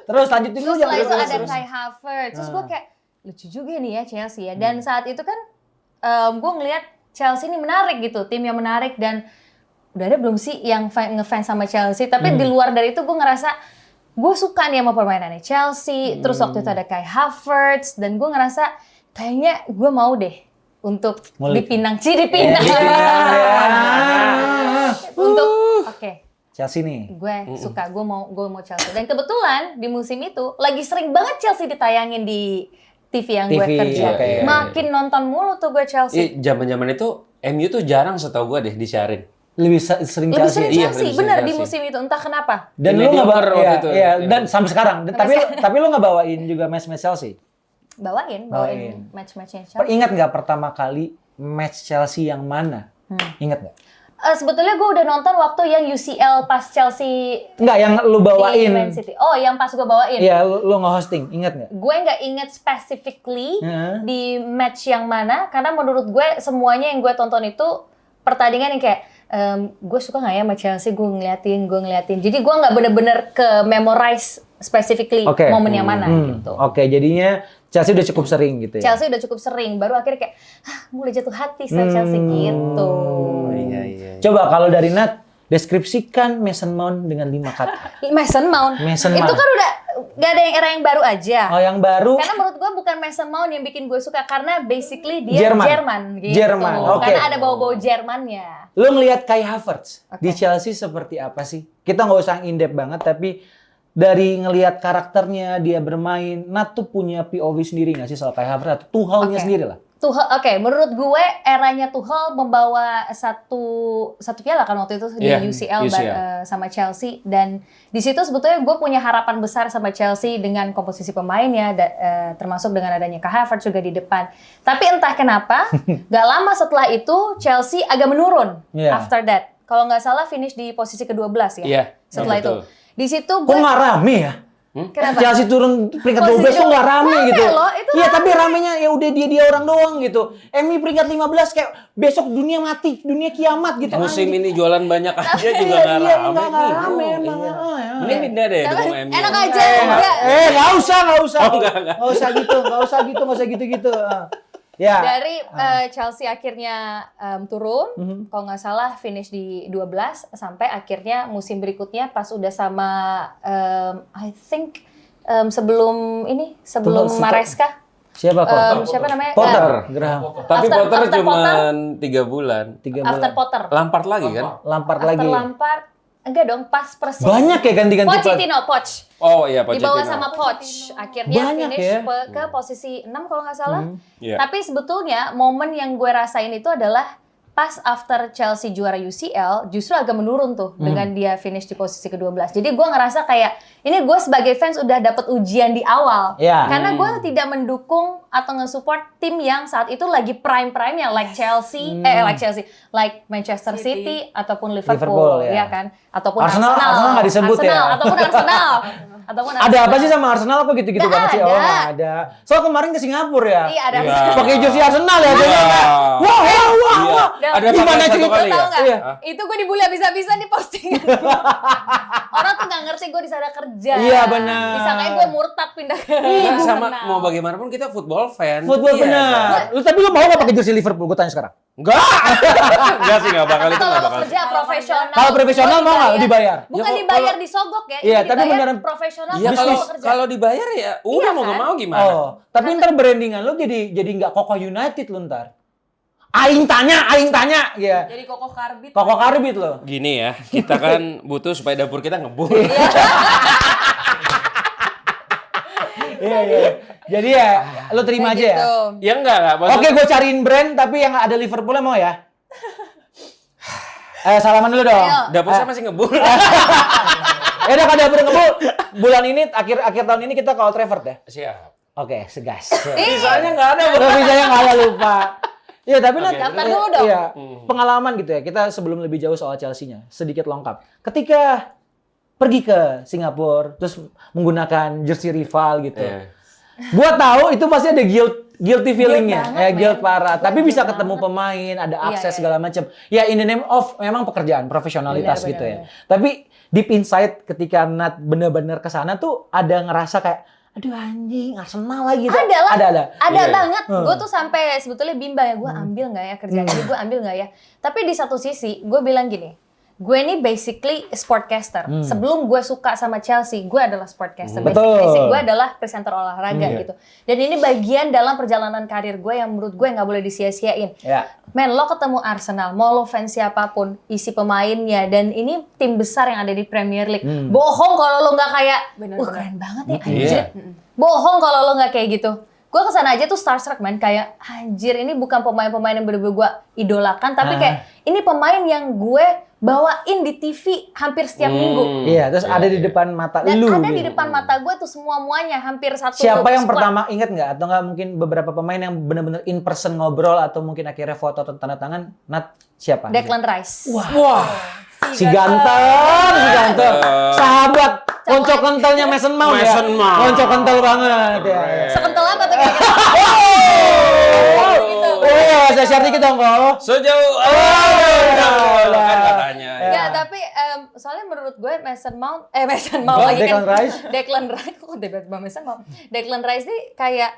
Terus lanjutin dulu
Terus setelah itu ada Kai Havertz. Terus gue kayak lucu juga nih ya Chelsea ya. Dan saat itu kan gue ngelihat Chelsea ini menarik gitu, tim yang menarik dan udah ada belum sih yang ngefans sama Chelsea? Tapi di luar dari itu gue ngerasa gue suka nih sama permainannya Chelsea. Terus waktu itu ada Kai Havertz dan gue ngerasa kayaknya gue mau deh untuk dipinang. Untuk
Chelsea nih.
gue suka, gue mau Chelsea. Dan kebetulan di musim itu lagi sering banget Chelsea ditayangin di TV yang gue kerja. Makin nonton mulu tuh gue Chelsea.
Zaman-zaman itu MU tuh jarang setahu gue deh disiarin.
Lebih sering Chelsea.
Lebih sering Chelsea, benar di musim itu entah kenapa.
Dan lu nggak bawa, dan sampai sekarang. Tapi lu nggak bawain juga match-match Chelsea.
Bawain match-matchnya Chelsea.
Ingat nggak pertama kali match Chelsea yang mana? Ingat nggak?
Sebetulnya gue udah nonton waktu yang UCL pas Chelsea.
Enggak, yang lu bawain.
Di Man City. Oh, yang pas gue bawain.
Iya, lu nge-hosting. Ingat nggak?
Gue nggak inget specifically di match yang mana, karena menurut gue semuanya yang gue tonton itu pertandingan yang kayak gue suka nggak ya sama Chelsea, gue ngeliatin. Jadi gue nggak bener-bener ke memorize specifically momen yang mana gitu.
Jadinya Chelsea udah cukup sering gitu ya?
Chelsea udah cukup sering, baru akhirnya kayak mulai jatuh hati sama Chelsea gitu.
Iya.
Coba kalau dari Nat, deskripsikan Mason Mount dengan 5 kata.
Mason Mount. Itu kan udah gak ada yang era yang baru aja.
Oh, yang baru.
Karena menurut gue bukan Mason Mount yang bikin gue suka, karena basically dia Jerman gitu. Karena ada bau-bau Jermannya.
Lu ngelihat Kai Havertz di Chelsea seperti apa sih? Kita nggak usah in-depth banget, tapi dari ngelihat karakternya dia bermain, Nat tuh punya POV sendiri nggak sih soal Kai Havertz atau Tuchelnya sendiri lah?
Tuchel, menurut gue eranya Tuchel membawa satu piala kan waktu itu di UCL. Sama Chelsea, dan di situ sebetulnya gue punya harapan besar sama Chelsea dengan komposisi pemainnya, termasuk dengan adanya Kai Havertz juga di depan. Tapi entah kenapa, gak lama setelah itu Chelsea agak menurun after that. Kalau nggak salah finish di posisi ke-12 ya. Setelah itu. Di situ gue.
Kok nggak rame ya?
Kenapa?
Chelsea turun peringkat 12 tuh nggak rame gitu. Iya, tapi ramenya ya udah dia orang doang gitu. MU peringkat 15 kayak besok dunia mati, dunia kiamat gitu.
Musim ini jualan banyak aja juga nggak rame. Ini pindah deh dukung MU.
Enak aja.
Nggak usah. Nggak usah gitu. Ya.
Dari Chelsea akhirnya turun, kalau nggak salah finish di 12 sampai akhirnya musim berikutnya pas udah sama I think sebelum Maresca.
Siapa kok?
Siapa namanya?
Potter,
Nah,
Graham.
Tapi
After-
Potter
after
cuma
Potter?
3 bulan.
3
After
bulan.
Potter.
Lampard lagi kan?
Lampard
After
lagi.
Lampard. Enggak dong, pas persis.
Banyak ya ganti-ganti pelatih.
Pochettino, Poch.
Oh iya
Di bawah
Pochettino.
sama Poch. Akhirnya
Banyak
finish
ya.
ke posisi 6 kalau nggak salah.
Iya.
Tapi sebetulnya momen yang gue rasain itu adalah pas after Chelsea juara UCL justru agak menurun tuh dengan dia finish di posisi ke-12. Jadi gue ngerasa kayak ini gue sebagai fans udah dapet ujian di awal.
Iya.
Karena gue tidak mendukung atau nge-support tim yang saat itu lagi prime-prime-nya like Chelsea, like Manchester City ataupun
Liverpool,
Liverpool,
ya.
ya kan? Ataupun
Arsenal nggak disebut
Arsenal,
ya?
ataupun Arsenal.
Ada apa sih sama Arsenal kok gitu-gitu
Nggak
banget sih? Oh,
ada.
nggak ada. Soal kemarin ke Singapura ya.
Iya, ada.
Iya.
Pakai jersey Arsenal ya. Jadi
Wah.
wah.
Iya. Ada
Gimana
pakai satu
cerita
kali
Tahu
ya?
nggak?
Iya.
Itu gue dibully habis-habisan di postingan. Orang tuh nggak ngerti gue di sana kerja.
Iya, benar.
Disangkanya gue murtad pindah ke
Nggak, sama
Arsenal.
mau bagaimanapun kita football fan.
Football
Iya,
benar. Lu tapi lu mau nggak pakai jersey Liverpool? Gue tanya sekarang.
Enggak. Enggak sih, enggak bakal
Tapi
itu
kalau
enggak
lo
bakal.
kerja profesional.
Kalau profesional
gue
mau nggak dibayar?
Bukan
Ya,
dibayar
kalau-
disogok ya.
Iya,
ini
tapi
dibayar
beneran-
profesional.
Iya
kalau
kalau
lo kerja.
kalau dibayar ya udah
Iya
mau
kan?
nggak mau gimana?
Oh, tapi ntar brandingan lu jadi nggak Kokoh United lu ntar. Aing tanya, ya.
Jadi kokoh karbit.
Kokoh Karbit lo.
Gini ya, kita kan butuh supaya dapur kita ngebul.
Iya. Jadi ya, lu terima aja ya.
Gitu.
Ya enggak lah. maksud-
Oke, gue cariin brand tapi yang ada Liverpoolnya mau ya. Salaman dulu dong.
Ayo.
Dapur saya masih ngebul.
Ya udah kalau dapur ngebul, bulan ini akhir tahun ini kita ke Old Trafford ya.
Siap.
Oke, segas.
Misalnya nggak ada.
Tapi saya nggak ada lupa. Iya, tapi
Oke,
daftar dulu dong.
Iya, pengalaman gitu ya. Kita sebelum lebih jauh soal Chelsea-nya, sedikit lengkap. Ketika pergi ke Singapura, terus menggunakan jersey rival gitu.
Iya.
Gua tahu itu pasti ada guilty feeling-nya,
banget,
guilt
men.
parah. Tapi
Guilt
bisa
banget.
ketemu pemain, ada
Iya,
akses
iya.
segala macam. Ya in the name of memang pekerjaan, profesionalitas
Benar,
gitu
benar,
ya. Tapi deep inside ketika Nat bener-bener kesana tuh ada ngerasa kayak, aduh anjing Arsenal lagi.
Ada lah.
Ada.
Ada
Iya.
banget. Gue tuh sampai sebetulnya bimbang ya, gue ambil nggak ya kerjaan ini, gue ambil nggak ya. Tapi di satu sisi, gue bilang gini, gue ini basically sportcaster. Sebelum gue suka sama Chelsea, gue adalah sportcaster.
Betul.
Basic gue adalah presenter olahraga gitu. Dan ini bagian dalam perjalanan karir gue yang menurut gue nggak boleh disia-siain.
Ya.
Men, lo ketemu Arsenal, mau lo fans siapapun, isi pemainnya, dan ini tim besar yang ada di Premier League. Bohong kalau lo nggak kayak,
Bener-bener.
wah keren banget ya,
Iya.
anjir. Bohong kalau lo nggak kayak gitu. Gue kesana aja tuh starstruck man, kayak anjir ini bukan pemain-pemain yang bener-bener gue idolakan, tapi kayak ini pemain yang gue bawain di TV hampir setiap minggu.
Iya, terus ada di depan mata
Dan
lu.
ada di
gitu.
depan mata gue tuh semua-muanya hampir satu
Siapa yang
squad.
pertama inget nggak? Atau nggak mungkin beberapa pemain yang benar-benar in person ngobrol atau mungkin akhirnya foto atau tanda tangan? Nat siapa?
Declan Rice.
Wah, si ganteng, sahabat, konco kentalnya Mason Mount ya.
Mason Mount.
Konco kental banget ya.
Sekental apa tuh kayak gitu?
Oh, saya share dikit dong kok.
Sejauh kan katanya.
Ya, tapi soalnya menurut gue Mason Mount
Declan Rice?
Declan Rice kok tiba-tiba Mason Mount. Declan Rice nih kayak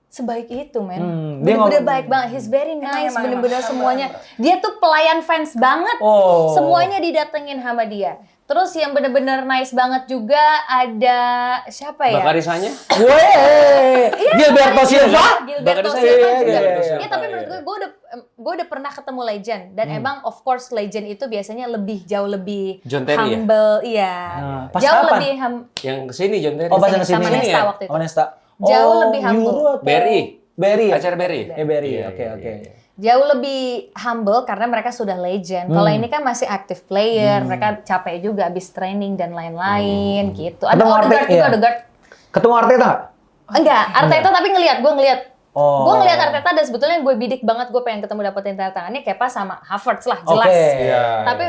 sebaik itu men.
Dia
Bener-bener
ngomong-
baik banget. He's very nice,
emang,
bener-bener
emang.
semuanya. Dia tuh pelayan fans banget.
Oh.
Semuanya didatengin sama dia. Terus yang bener-bener nice banget juga ada siapa ya?
Bakarisanya?
Gue, Gilberto Silva.
Gilberto
Bakar
Silva
saya,
juga.
Gilberto
Iya,
Silva,
tapi menurut
iya.
gue udah pernah ketemu legend dan emang of course legend itu biasanya jauh lebih
John Terry ya?
humble, iya.
Nah, pas
Jauh
kapan?
lebih
Yang kesini John Terry.
Oh, pas yang
sama
kesini.
Nesta
ya?
waktu itu.
Oh, Nesta.
Jauh
Oh,
lebih humble.
Euro atau-
Berry.
Berry ya?
Acara Berry.
Berry,
Iya,
oke,
iya,
oke.
iya.
Jauh lebih humble karena mereka sudah legend. Kalau ini kan masih active player, mereka capek juga habis training dan lain-lain gitu. Ada
Ketemu
Odegaard
Arteta,
juga,
iya.
Odegaard.
Ketemu Arteta nggak?
Enggak, Arteta tapi gue ngeliat.
Oh.
Gue ngeliat Arteta dan sebetulnya gue bidik banget, gue pengen ketemu dapetin tanda tangannya Kepa sama Havertz lah, jelas.
Oke.
Iya,
Tapi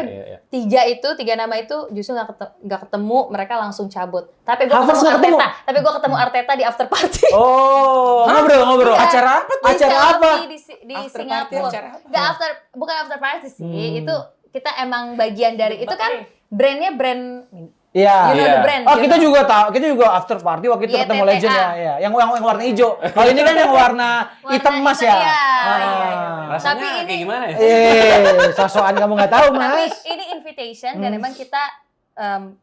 iya.
tiga nama itu justru nggak ketemu, mereka langsung cabut. Tapi gue
Havertz
ketemu
nggak
Arteta, tapi gue ketemu Arteta di after party.
Oh, ngobrol.
Iya.
Acara apa tuh? Acara apa?
Di
After party,
Singapura.
acara apa?
Nggak bukan after party sih. Itu kita emang bagian dari itu kan brandnya brand.
Iya.
You know
Iya.
the brand.
Oh,
you
kita
know.
juga tahu. Kita juga after party waktu itu
Iya,
ketemu
TTA.
legend ya, ya. Yang warna hijau. Kalau ini kan yang warna hitam emas ya.
hitam, iya.
Ah.
Iya.
Rasanya
Tapi ini-
kayak gimana ya?
Sosokan kamu nggak tahu,
Tapi
Mas.
ini invitation dan emang kita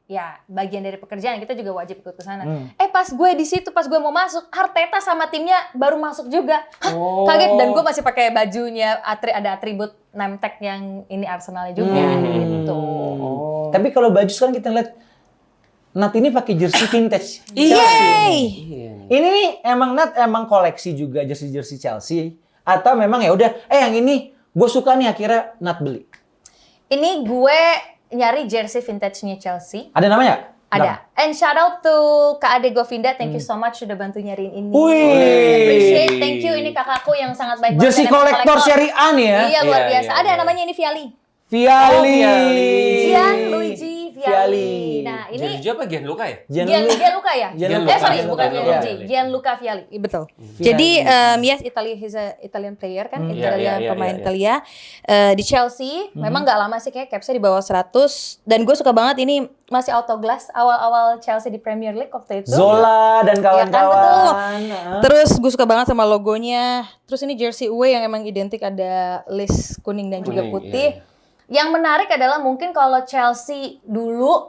ya bagian dari pekerjaan, kita juga wajib ikut ke sana. Pas gue di situ, pas gue mau masuk, Arteta sama timnya baru masuk juga. Hah, kaget, dan gue masih pakai bajunya, ada atribut name tag yang ini Arsenalnya juga gitu.
Tapi kalau baju sekarang kita lihat Nat ini pakai jersey vintage.
Yeay!
Ini nih emang koleksi juga jersey Chelsea atau memang ya udah yang ini gue suka nih akhirnya Nat beli.
Ini gue nyari jersey vintage-nya Chelsea.
Ada namanya?
Ada. And shout out to Kak Ade Govinda, thank you so much sudah bantu nyariin ini.
Wih.
Appreciate, thank you. Ini kakakku yang sangat baik.
Jersey kolektor Serie A nih ya?
Iya, luar
Iya,
biasa.
iya,
Ada
iya.
namanya ini Viali.
Viali.
Gianluigi Viali. Nah, ini
Gianluigi apa Gianluca ya?
Gianluca ya?
Gianluca.
Sorry,
Gianluca,
bukan
Gianluca.
Gianluigi. Gianluca Viali. Betul.
Viali.
Jadi, yes, he's a Italian player kan, Italian pemain
iya.
Italia. Di Chelsea, memang nggak lama sih, kayak capsnya di bawah 100. Dan gue suka banget ini masih autoglass awal-awal Chelsea di Premier League waktu itu.
Zola dan kawan-kawan.
Terus gue suka banget sama logonya. Terus ini jersey away yang emang identik, ada list kuning dan juga
Kuning,
putih.
iya.
Yang menarik adalah mungkin kalau Chelsea dulu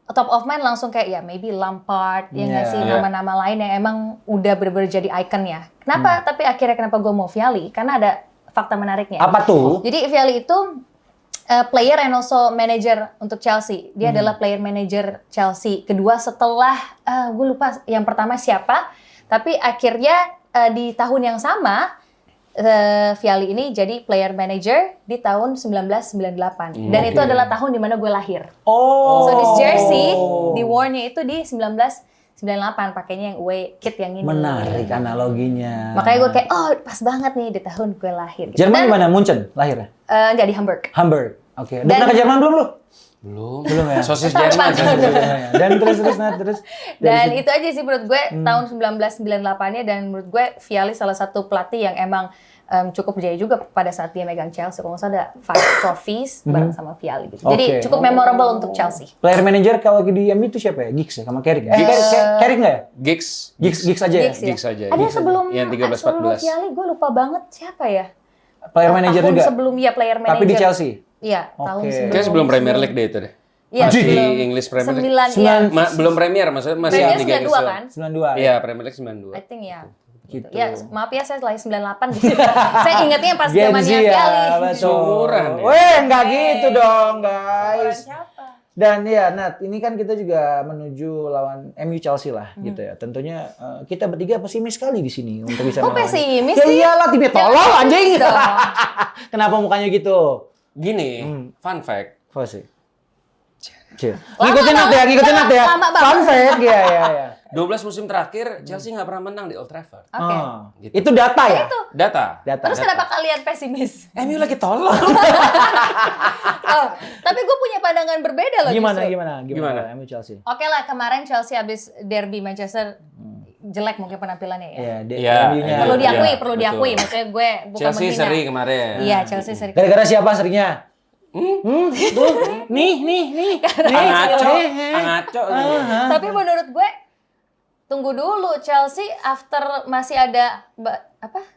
top of mind langsung kayak ya maybe Lampard, ya nggak sih,
Iya.
nama-nama lain yang emang udah bener-bener jadi icon ya. Kenapa? Tapi akhirnya kenapa gue mau Viali? Karena ada fakta menariknya.
Apa tuh?
Jadi Viali itu player and also manager untuk Chelsea. Dia adalah player manager Chelsea kedua setelah gue lupa yang pertama siapa. Tapi akhirnya di tahun yang sama Viali ini jadi player manager di tahun 1998. Dan itu adalah tahun dimana gue lahir.
Oh.
So this jersey di worn-nya itu di 1998, pakainya yang away kit yang ini.
Menarik analoginya.
Makanya gue kayak pas banget nih di tahun gue lahir. Gitu.
Jerman
Dan,
di mana? Munchen lahirnya?
enggak, di Hamburg.
Hamburg. Oke. Udah
Dan-
pernah ke Jerman belum lu?
Belum
ya?
Sosis Jerman.
Dan terus.
Dan itu aja sih menurut gue tahun 1998-nya, dan menurut gue Viali salah satu pelatih yang emang cukup berjaya juga pada saat dia megang Chelsea. Kalau nggak salah ada 5 trophies bareng sama Viali gitu. Jadi
Oke.
cukup memorable untuk Chelsea.
Player manager kalau di MU itu siapa ya? Giggs ya sama Carrick. Carrick nggak ya?
Giggs.
Giggs aja ya?
Giggs ya?
Giggs aja.
Ada
Giggs
sebelum
aja. Yang 13-14.
sebelum Viali gue lupa banget siapa ya.
Player manager
Tahun
juga?
sebelum ya player manager.
Tapi di Chelsea?
Iya, tahun
Oke.
sebelum.
Kayaknya sebelum Premier League deh itu deh.
Iya,
Di
sebelum
English Premier League.
9 ya.
Belum Premier, maksudnya masih
Premier
Liga
92
Inggris.
kan?
92.
Iya, Premier League 92.
I think ya.
Gitu.
Ya, maaf ya saya lahir 98 gitu. Saya ingatnya pas
Gen Z
zamannya
ya,
Viali.
betul.
Seumuran ya.
Weh, nggak gitu dong, guys.
Siapa?
Dan ya, Nat, ini kan kita juga menuju lawan MU Chelsea lah, gitu ya. Tentunya kita bertiga pesimis sekali di sini untuk bisa
Kok
melawan.
pesimis
Ya
sih?
iyalah, timnya tolol anjing.
dong.
Kenapa mukanya gitu?
Gini, fun fact.
Apa sih? Ngikutin Nat ya,
Lama banget.
Fun fact, ya.
12 musim terakhir Chelsea nggak pernah menang di Old Trafford.
Oke.
Gitu.
Itu data ya?
Data.
Terus kenapa kalian pesimis?
MU lagi tolol.
Tapi gue punya pandangan berbeda loh
Gimana?
Gimana?
MU Chelsea.
Oke lah, kemarin Chelsea habis derby Manchester jelek mungkin penampilannya ya.
Iya,
Iya,
MU-nya.
Perlu
Iya,
diakui,
betul.
Maksudnya gue bukan
Chelsea
menghina.
seri kemarin.
Iya, Chelsea seri.
Gara-gara siapa seringnya? Nih.
Ngaco.
Tapi menurut gue tunggu dulu, Chelsea after masih ada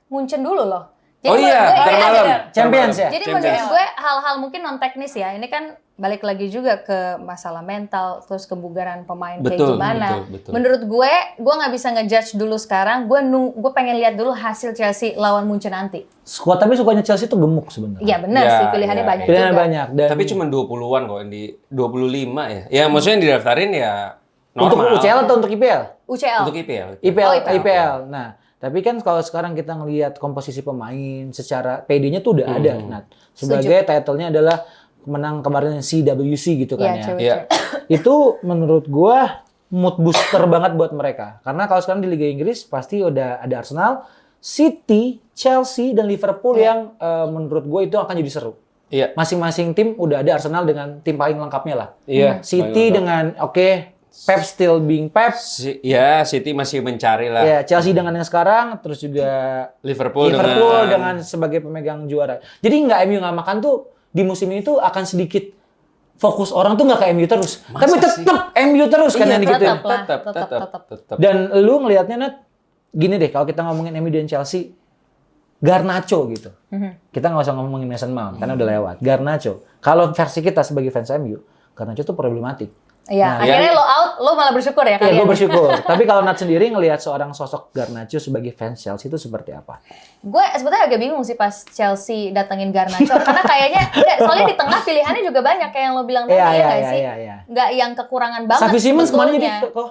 Munchen dulu loh.
Oh iya,
menurut gue
ntar malam.
Champions ya?
Jadi
Champions.
menurut gue hal-hal mungkin non teknis ya. Ini kan balik lagi juga ke masalah mental, terus kebugaran pemain kayak
Betul,
gimana.
betul.
Menurut gue nggak bisa ngejudge dulu sekarang. Gue pengen lihat dulu hasil Chelsea lawan Munchen nanti.
Skuad tapi sukanya Chelsea itu gemuk sebenarnya.
Iya benar
Iya,
sih, pilihannya
iya,
banyak
Pilihan
juga.
banyak dan
Tapi cuma 20-an kok, di 25 ya. Ya maksudnya yang didaftarin ya
untuk
normal.
UCL atau untuk IPL?
UCL.
Untuk IPL.
IPL,
Oh, IPL.
IPL. Nah, tapi kan kalau sekarang kita ngelihat komposisi pemain secara PD-nya tuh udah ada. Nah, sebagai title-nya adalah menang kemarin CWC gitu kan
Iya,
ya.
cewek.
Iya.
Itu menurut gua mood booster banget buat mereka. Karena kalau sekarang di Liga Inggris pasti udah ada Arsenal, City, Chelsea dan Liverpool yang menurut gue itu akan jadi seru.
Iya.
Masing-masing tim udah ada Arsenal dengan tim paling lengkapnya lah.
Iya.
City dengan Pep still being Pep.
Ya, City masih mencari lah.
Ya, Chelsea dengan yang sekarang, terus juga
Liverpool
dengan sebagai pemegang juara. Jadi MU nggak makan tuh di musim ini tuh akan sedikit fokus orang tuh nggak ke MU terus. Tapi tetap MU terus kan yang digituin.
Tetap.
Dan lu ngelihatnya Nat, gini deh kalau kita ngomongin MU dan Chelsea, Garnacho gitu. Kita nggak usah ngomongin Mason Mount karena udah lewat. Garnacho. Kalau versi kita sebagai fans MU, Garnacho tuh problematik.
Iya,
Nah,
akhirnya lo out, lo malah bersyukur ya
Iya,
kalian.
gue bersyukur. Tapi kalau Nat sendiri ngelihat seorang sosok Garnacho sebagai fans Chelsea itu seperti apa?
Gue sebetulnya agak bingung sih pas Chelsea datengin Garnacho karena kayaknya soalnya di tengah pilihannya juga banyak kayak yang lo bilang tadi ya nggak sih?
Iya.
Nggak yang kekurangan banget.
Xavi Simons kemana jadi
sebetulnya.
kok?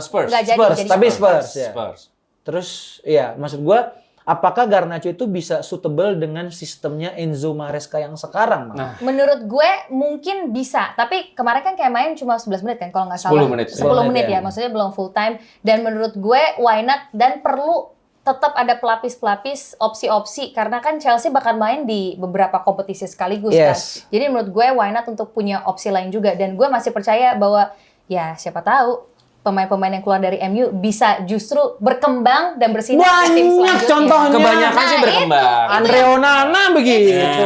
Spurs.
Nggak jadi,
Spurs,
jadi
tapi
Spurs.
Spurs ya.
Spurs.
Terus iya, maksud gue apakah Garnacho itu bisa suitable dengan sistemnya Enzo Maresca yang sekarang?
Nah,
Menurut gue mungkin bisa, tapi kemarin kan kayak main cuma 11 menit kan kalau nggak salah.
10 menit.
10 menit
ya.
ya, maksudnya belum full time. Dan menurut gue why not, dan perlu tetap ada pelapis-pelapis opsi-opsi karena kan Chelsea bakal main di beberapa kompetisi sekaligus kan.
Yes.
Jadi menurut gue why not untuk punya opsi lain juga, dan gue masih percaya bahwa ya siapa tahu pemain-pemain yang keluar dari MU bisa justru berkembang dan bersinar di tim
Banyak
selanjutnya.
contohnya.
kebanyakan sih
Nah,
berkembang.
Andre Onana begitu.
Nah,
Ya.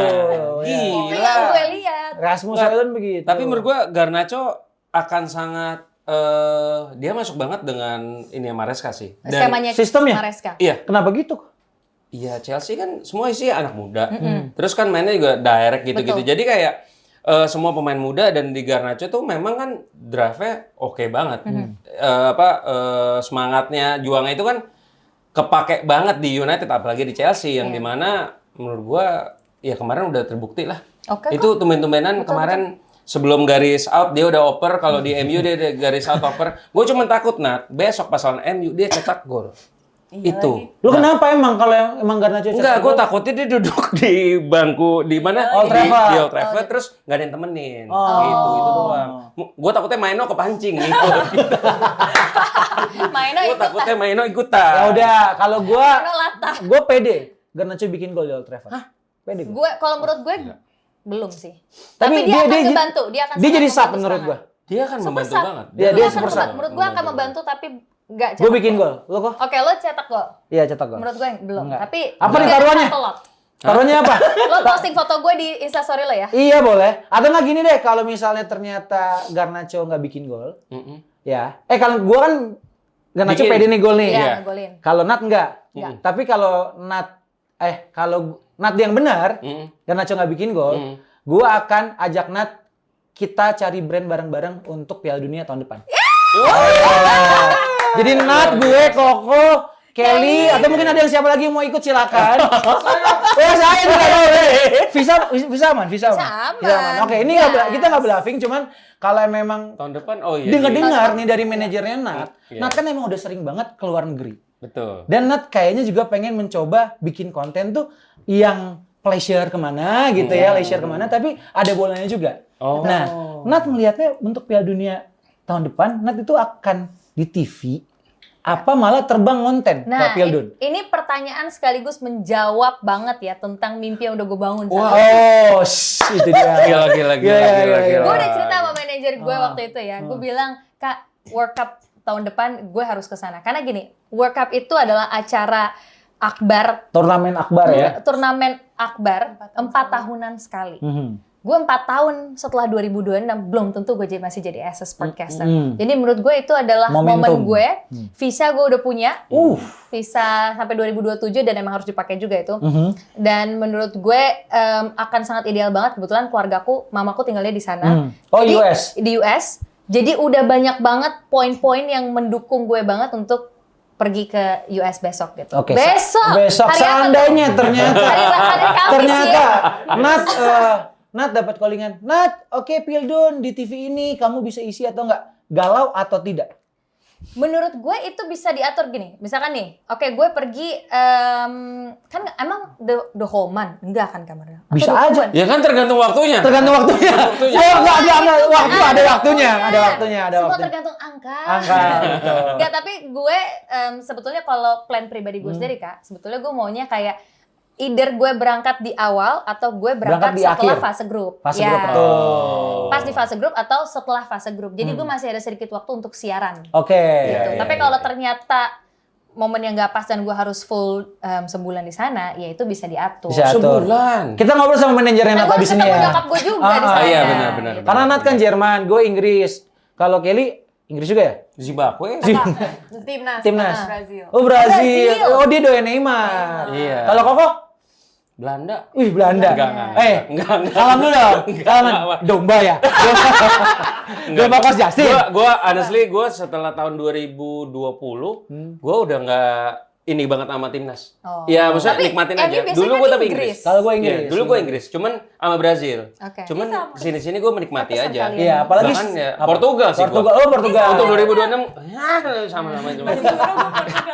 Itu
gila.
yang gue lihat.
Rasmus
Nggak,
Højlund begitu.
Tapi menurut gua Garnacho akan sangat dia masuk banget dengan ini Maresca sih.
Skemanya
sistemnya?
Maresca.
Iya,
kenapa gitu?
iya Chelsea kan semua isi anak muda. Terus kan mainnya juga direct gitu-gitu.
Betul.
Jadi kayak semua pemain muda dan di Garnacho tuh memang kan drive-nya oke banget. Semangatnya, juangnya itu kan kepake banget di United apalagi di Chelsea yang dimana menurut gua ya kemarin udah terbukti lah.
Oke,
Itu tumben-tumbenan kemarin sebelum garis out dia udah oper, kalau di MU dia udah garis out oper. Gue cuma takut besok pas lawan MU dia cetak gol.
Iya
Itu.
lagi.
Lu kenapa emang kalau emang Garnacho
Enggak, gue takutnya dia duduk di bangku di mana?
Old
Di
Trafford.
Old Trafford, terus nggak ada yang temenin.
Oh.
Gitu, itu doang. Gue takutnya Maino kepancing gitu.
Maino
Gue
ikut
takutnya Maino ikutan.
Ya udah, kalau
Maino latah.
gue pede Garnacho bikin gol di Old Trafford. Pede gue.
Gue kalau menurut gue belum sih.
Tapi
Tapi dia akan
dia-
ngebantu, dia akan
Dia
sangat
jadi sub
membantu
menurut
serangan.
gue.
Dia kan membantu
sub.
banget.
Iya, dia
Dia akan
super
membantu.
sub.
Menurut gue akan membantu tapi nggak
Gue
cetak
bikin gol. Lu kok?
Oke, lo cetak gol.
Iya, cetak gol.
Menurut gue belum.
Enggak.
Tapi
Apa nih
dia
taruhannya?
satu lot.
Taruhnya apa?
Lo posting foto gue di Instastory lo ya.
Iya boleh. Atau nggak gini deh, kalau misalnya ternyata Garnacho nggak bikin gol,
Mm-mm.
ya. Kalau gue kan Garnacho
Bikin.
pede nih gol nih.
Iya,
Iya.
ngegolin.
Kalau Nat nggak.
Nggak.
Tapi kalau kalau Nat yang benar,
Mm-mm.
Garnacho nggak bikin gol,
Mm.
gue akan ajak Nat kita cari brand bareng-bareng untuk Piala Dunia tahun depan. Jadi Nat, gue, Koko, Kelly, atau mungkin ada yang siapa lagi yang mau ikut silakan. Saya juga tahu. Visa aman.
aman.
Oke, ini kita nggak bluffing, cuman kalau memang
Tahun depan, oh iya.
dengar nih dari manajernya Nat,
Iya.
Nat kan emang udah sering banget ke luar negeri.
Betul.
Dan Nat kayaknya juga pengen mencoba bikin konten tuh yang pleasure kemana gitu ya, leisure kemana, tapi ada bolanya juga.
Oh.
Nah, Nat melihatnya untuk Piala Dunia tahun depan, Nat itu akan di TV, apa malah terbang konten ke
Nah,
Piala Dunia?
ini pertanyaan sekaligus menjawab banget ya tentang mimpi yang udah gue bangun.
Wah.
Oh, itu dia.
Gila.
Gue udah cerita sama manajer gue waktu itu ya. Gue bilang, Kak, World Cup tahun depan gue harus ke sana. Karena gini, World Cup itu adalah acara akbar,
Turnamen akbar ya.
turnamen akbar 4 tahunan sekali.
Mhm.
Gue 4 tahun setelah 2026 belum tentu gue masih jadi as a sportcaster.
Hmm.
Jadi menurut gue itu adalah
Momentum.
momen gue. Visa gue udah punya. Visa sampai 2027 dan emang harus dipakai juga itu.
Mhm.
Dan menurut gue akan sangat ideal banget. Kebetulan keluargaku, mamaku tinggalnya di sana.
Oh,
Jadi,
US.
Di US. Jadi udah banyak banget poin-poin yang mendukung gue banget untuk pergi ke US besok gitu.
Oke.
Besok.
Besok
Hari apa tuh?
seandainya ternyata
Hari Kamis
ternyata
ya.
Nat dapat callingan. Nat, oke Pildun di TV ini kamu bisa isi atau enggak? Galau atau tidak?
Menurut gue itu bisa diatur gini. Misalkan nih, oke gue pergi kan emang the whole month enggak kan kamarnya? Atau
Bisa
20
aja.
month?
Ya kan tergantung waktunya.
Tergantung waktunya.
Waktunya.
Oh, enggak ada waktu,
Itu
ada waktunya, ada waktunya, ada
Semua
waktunya.
tergantung angka.
Angka, betul.
Enggak, tapi gue sebetulnya kalau plan pribadi gue sendiri Kak, sebetulnya gue maunya kayak either gue berangkat di awal atau gue berangkat
Berangkat di
setelah
akhir.
fase grup.
Fase
Ya.
grup, betul.
Pas di fase grup atau setelah fase grup. Jadi gue masih ada sedikit waktu untuk siaran.
Oke.
Gitu.
Iya,
Tapi
iya,
kalau
iya.
ternyata momen yang gak pas dan gue harus full sebulan di sana, ya itu bisa diatur.
Bisa atur.
Sebulan.
Kita ngobrol sama manajernya
Nah,
Nat
gue
abis
harus
ini
ketemu
ya.
nyokap gue juga di sana.
iya, benar.
Gitu.
Karena Nat kan Jerman, gue Inggris. Kalau Kelly Inggris juga ya?
Zimbabwe.
Timnas.
Timnas.
Brazil.
Oh Brazil.
Brazil.
Oh dia doyan Neymar.
Iya.
Kalau Koko?
Belanda.
Wih, Belanda.
Enggak.
Salam dulu dong. Salaman. Domba ya? Domba Coach Justin?
Gua honestly, setelah tahun 2020, gua udah nggak ini banget sama timnas.
Oh.
Ya, maksudnya
Tapi
nikmatin
MU
aja.
biasanya
Dulu
kan
gua tapi
Inggris.
Inggris.
Kalau gue
Iya,
Inggris.
dulu gua Inggris, cuman sama Brazil.
Oke.
Cuman sini-sini gua menikmati
Pantesan
aja.
kalian.
Iya, apalagi
Bahkan ya, Portugal sih
Portugal.
gua.
Oh, Portugal.
Untuk 2026 ya sama-sama cuma.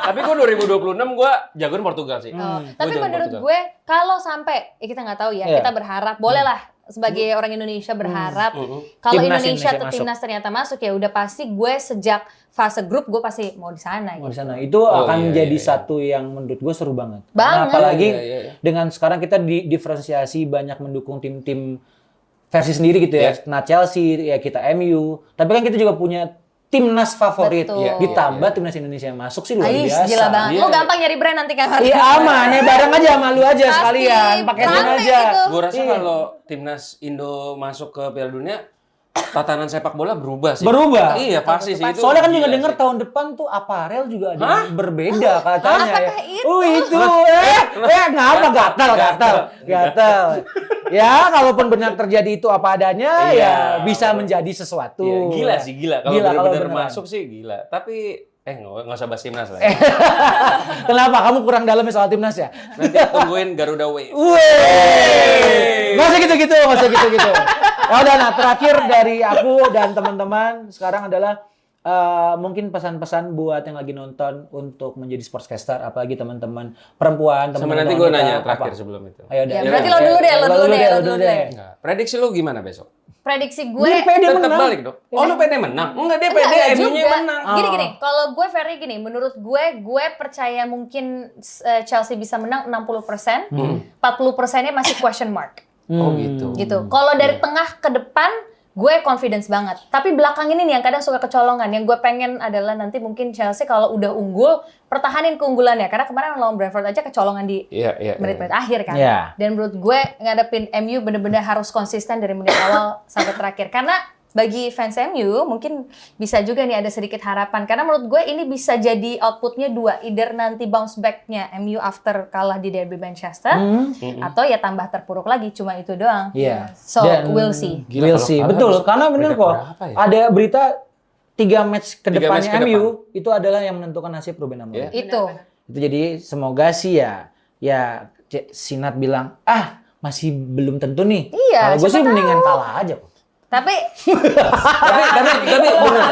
Tapi gua 2026 gua jagoin Portugal sih.
Oh,
Gua
tapi
jagoin
menurut
Portugal.
gue kalau sampai kita nggak tahu ya,
Iya.
kita berharap bolehlah sebagai orang Indonesia berharap kalau
Timnas
Indonesia
masuk.
timnas ternyata masuk ya udah pasti gue sejak fase grup gue pasti mau di sana
Di
gitu.
sana itu
Oh,
akan
iya,
jadi
iya.
satu yang menurut gue seru banget.
Banget.
Nah, apalagi
Iya.
dengan sekarang kita diferensiasi banyak mendukung tim-tim versi sendiri gitu ya. Nah, Chelsea ya kita MU, tapi kan kita juga punya timnas favorit.
Betul.
Iya, ditambah timnas Indonesia masuk sih luar
Ais,
biasa.
gila banget.
Iya.
Lo gampang nyari brand nanti kan?
Iya aman, ya bareng aja sama lu aja
Pasti,
sekalian, pakai tim
rame
aja.
gitu.
Gue rasa
Iya.
kalau timnas Indo masuk ke Piala Dunia, tatanan sepak bola berubah sih.
Berubah.
Iya pasti sih itu.
Soalnya kan juga
gila
dengar
sih.
tahun depan tuh aparel juga ada yang berbeda katanya ya.
Apakah itu?
Oh itu, ngapa gatal. Ya, kalaupun benar terjadi itu apa adanya,
Iya.
ya bisa menjadi sesuatu.
Iya, gila sih gila. Kalau
Gila,
benar-benar
beneran.
masuk sih gila. Tapi nggak usah bahas timnas lah.
Kenapa? Kamu kurang dalam soal timnas ya?
Nanti tungguin Garuda Wave.
Wih, nggak usah gitu-gitu. Ya udah, nah terakhir dari aku dan teman-teman sekarang adalah mungkin pesan-pesan buat yang lagi nonton untuk menjadi sportscaster, apalagi teman-teman perempuan,
Sama
teman-teman
nanti gue
wanita,
nanya
apa?
terakhir sebelum itu.
Ayo udah.
Ya, berarti lo dulu deh.
Enggak. Prediksi lu gimana besok?
Prediksi gue
Gue pede
Tetap
menang.
balik dong. Oh lu pede menang? Enggak, dia pede
Enggak
MU-nya
juga.
menang.
Gini, kalau gue very gini, menurut gue percaya mungkin Chelsea bisa menang 60%, 40%-nya masih question mark.
Oh gitu.
Gitu. Kalau dari tengah ke depan, gue confidence banget. Tapi belakang ini nih yang kadang suka kecolongan. Yang gue pengen adalah nanti mungkin Chelsea kalau udah unggul, pertahanin keunggulannya. Karena kemarin lawan Brentford aja kecolongan di
Iya.
menit-menit akhir kan.
Iya.
Dan menurut gue ngadepin MU bener-bener harus konsisten dari menit awal sampai terakhir. Karena bagi fans MU mungkin bisa juga nih ada sedikit harapan. Karena menurut gue ini bisa jadi outputnya dua. Either nanti bounce back-nya MU after kalah di Derby Manchester. Atau ya tambah terpuruk lagi. Cuma itu doang.
Iya.
So,
Dan
we'll see.
Gila,
We'll
kalau
see.
kalah
Betul,
harus
karena bener
peringkat
kok.
berapa ya?
Ada berita 3 match ke
3 match
depannya
ke
MU itu adalah yang menentukan nasib Ruben Amorim.
Iya.
Itu.
Itu jadi semoga sih ya Sinat bilang, masih belum tentu nih.
Iya,
Kalau gue sih
siapa
mendingan
tahu.
kalah aja kok.
Tapi
tapi bener.